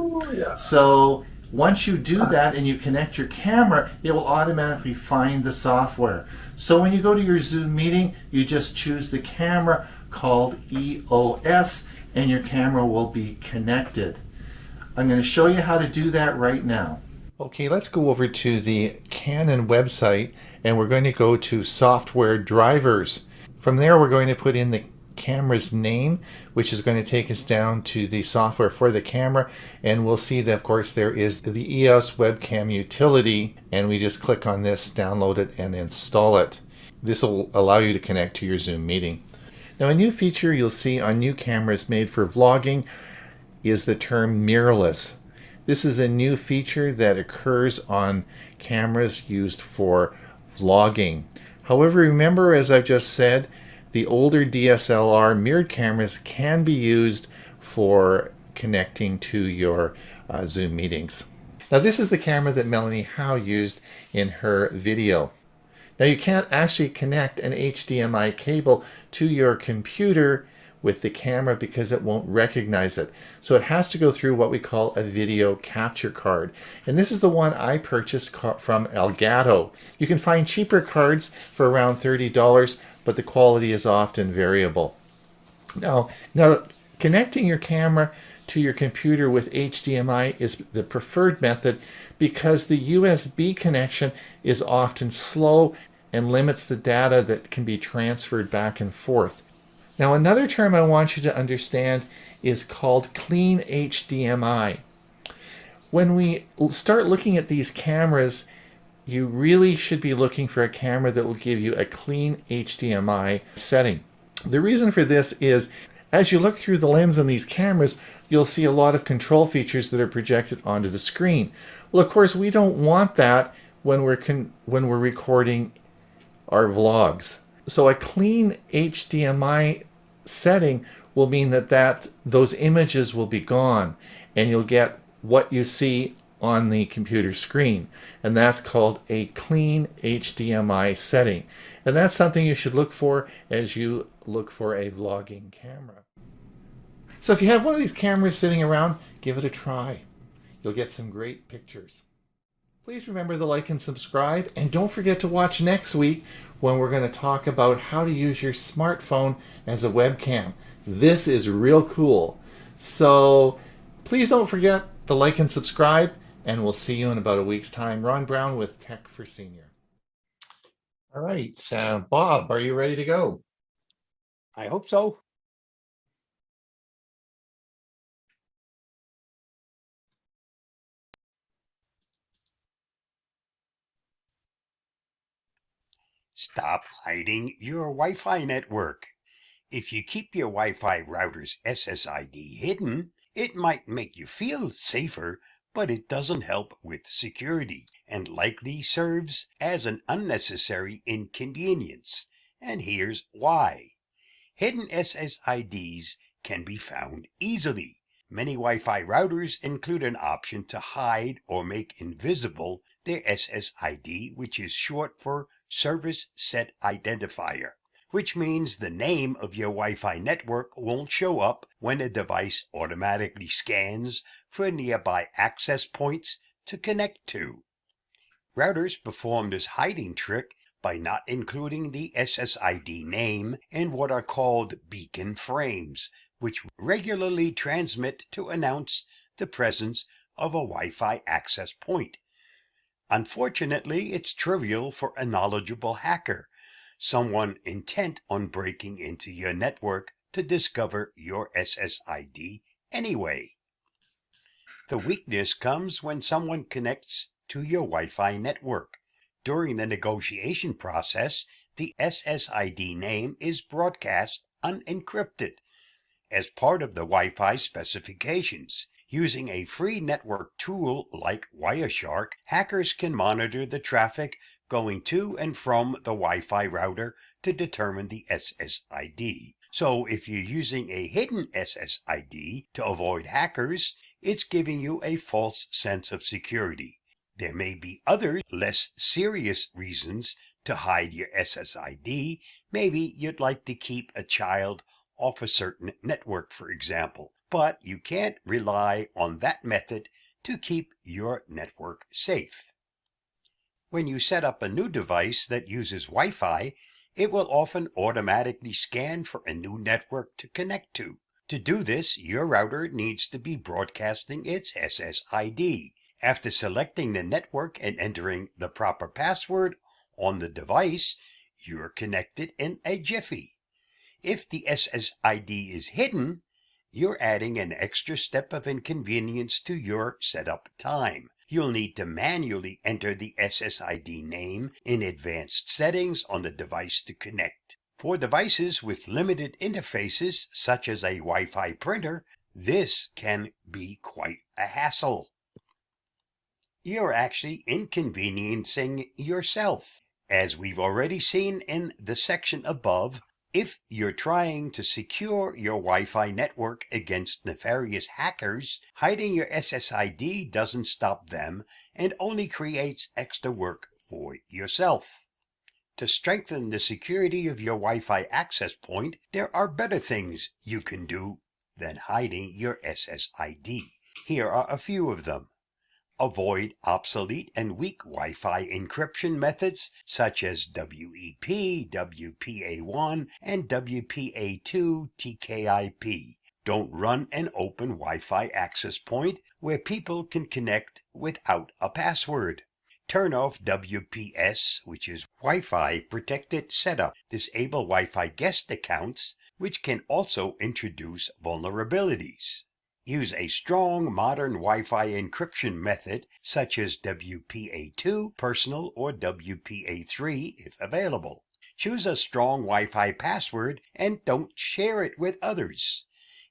So once you do that and you connect your camera, it will automatically find the software. So when you go to your Zoom meeting, you just choose the camera called EOS, and your camera will be connected. I'm going to show you how to do that right now. Okay, let's go over to the Canon website and we're going to go to software drivers. From there, we're going to put in the camera's name, which is going to take us down to the software for the camera, and we'll see that, of course, there is the EOS webcam utility, and we just click on this, download it, and install it. This will allow you to connect to your Zoom meeting. Now, a new feature you'll see on new cameras made for vlogging is the term mirrorless. This is a new feature that occurs on cameras used for vlogging. However, remember, as I've just said, the older DSLR mirrored cameras can be used for connecting to your Zoom meetings. Now, this is the camera that Melanie Howe used in her video. Now, you can't actually connect an HDMI cable to your computer with the camera because it won't recognize it. So it has to go through what we call a video capture card. And this is the one I purchased from Elgato. You can find cheaper cards for around $30, but the quality is often variable. Now connecting your camera to your computer with HDMI is the preferred method because the USB connection is often slow and limits the data that can be transferred back and forth. Now, another term I want you to understand is called clean HDMI. When we start looking at these cameras, you really should be looking for a camera that will give you a clean HDMI setting. The reason for this is, as you look through the lens on these cameras, you'll see a lot of control features that are projected onto the screen. Well, of course, we don't want that when we're recording our vlogs. So a clean HDMI setting will mean that those images will be gone and you'll get what you see on the computer screen. And that's called a clean HDMI setting. And that's something you should look for as you look for a vlogging camera. So if you have one of these cameras sitting around, give it a try. You'll get some great pictures. Please remember to like and subscribe, and don't forget to watch next week when we're going to talk about how to use your smartphone as a webcam. This is real cool. So please don't forget to like and subscribe, and we'll see you in about a week's time. Ron Brown with Tech for Senior. All right, Bob, are you ready to go? I hope so. Stop hiding your Wi-Fi network. If you keep your Wi-Fi router's SSID hidden, it might make you feel safer, but it doesn't help with security and likely serves as an unnecessary inconvenience. And here's why. Hidden SSIDs can be found easily. Many Wi-Fi routers include an option to hide or make invisible their SSID, which is short for Service Set Identifier, which means the name of your Wi-Fi network won't show up when a device automatically scans for nearby access points to connect to. Routers perform this hiding trick by not including the SSID name in what are called beacon frames, which regularly transmit to announce the presence of a Wi-Fi access point. Unfortunately, it's trivial for a knowledgeable hacker, someone intent on breaking into your network, to discover your SSID anyway. The weakness comes when someone connects to your Wi-Fi network. During the negotiation process, the SSID name is broadcast unencrypted as part of the Wi-Fi specifications. Using a free network tool like Wireshark, hackers can monitor the traffic going to and from the Wi-Fi router to determine the SSID. So if you're using a hidden SSID to avoid hackers, it's giving you a false sense of security. There may be other, less serious reasons to hide your SSID. Maybe you'd like to keep a child off a certain network, for example, but you can't rely on that method to keep your network safe. When you set up a new device that uses Wi-Fi, it will often automatically scan for a new network to connect to. To do this, your router needs to be broadcasting its SSID. After selecting the network and entering the proper password on the device, you're connected in a jiffy. If the SSID is hidden, you're adding an extra step of inconvenience to your setup time. You'll need to manually enter the SSID name in advanced settings on the device to connect. For devices with limited interfaces, such as a Wi-Fi printer, this can be quite a hassle. You're actually inconveniencing yourself. As we've already seen in the section above, if you're trying to secure your Wi-Fi network against nefarious hackers, hiding your SSID doesn't stop them and only creates extra work for yourself. To strengthen the security of your Wi-Fi access point, there are better things you can do than hiding your SSID. Here are a few of them. Avoid obsolete and weak Wi-Fi encryption methods such as WEP, WPA1, and WPA2 TKIP. Don't run an open Wi-Fi access point where people can connect without a password. Turn off WPS, which is Wi-Fi Protected Setup. Disable Wi-Fi guest accounts, which can also introduce vulnerabilities. Use a strong modern Wi-Fi encryption method such as WPA2 personal or WPA3 if available. Choose a strong Wi-Fi password and don't share it with others.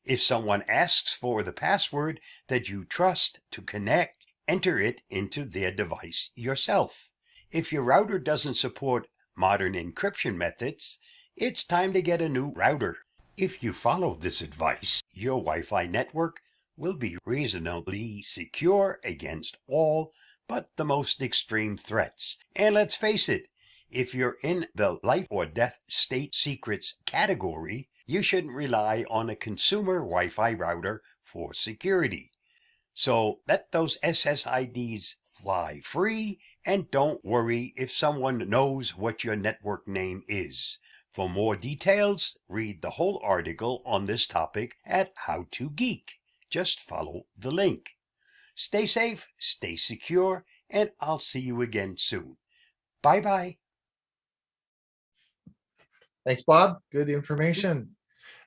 If someone asks for the password that you trust to connect, enter it into their device yourself. If your router doesn't support modern encryption methods, it's time to get a new router. If you follow this advice, your Wi-Fi network will be reasonably secure against all but the most extreme threats. And let's face it, if you're in the life or death state secrets category, you shouldn't rely on a consumer Wi-Fi router for security. So let those SSIDs fly free and don't worry if someone knows what your network name is. For more details, read the whole article on this topic at How to Geek. Just follow the link. Stay safe, stay secure, and I'll see you again soon. Bye-bye. Thanks, Bob. Good information.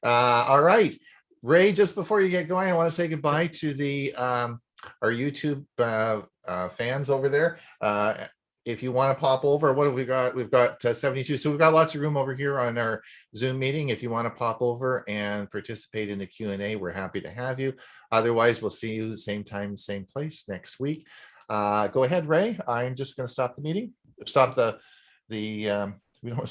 All right. Ray, just before you get going, I want to say goodbye to the our YouTube fans over there. If you want to pop over, what have we got? We've got 72. So we've got lots of room over here on our Zoom meeting. If you want to pop over and participate in the Q&A, we're happy to have you. Otherwise, we'll see you the same time, same place next week. Go ahead, Ray. I'm just going to stop the meeting. Stop we don't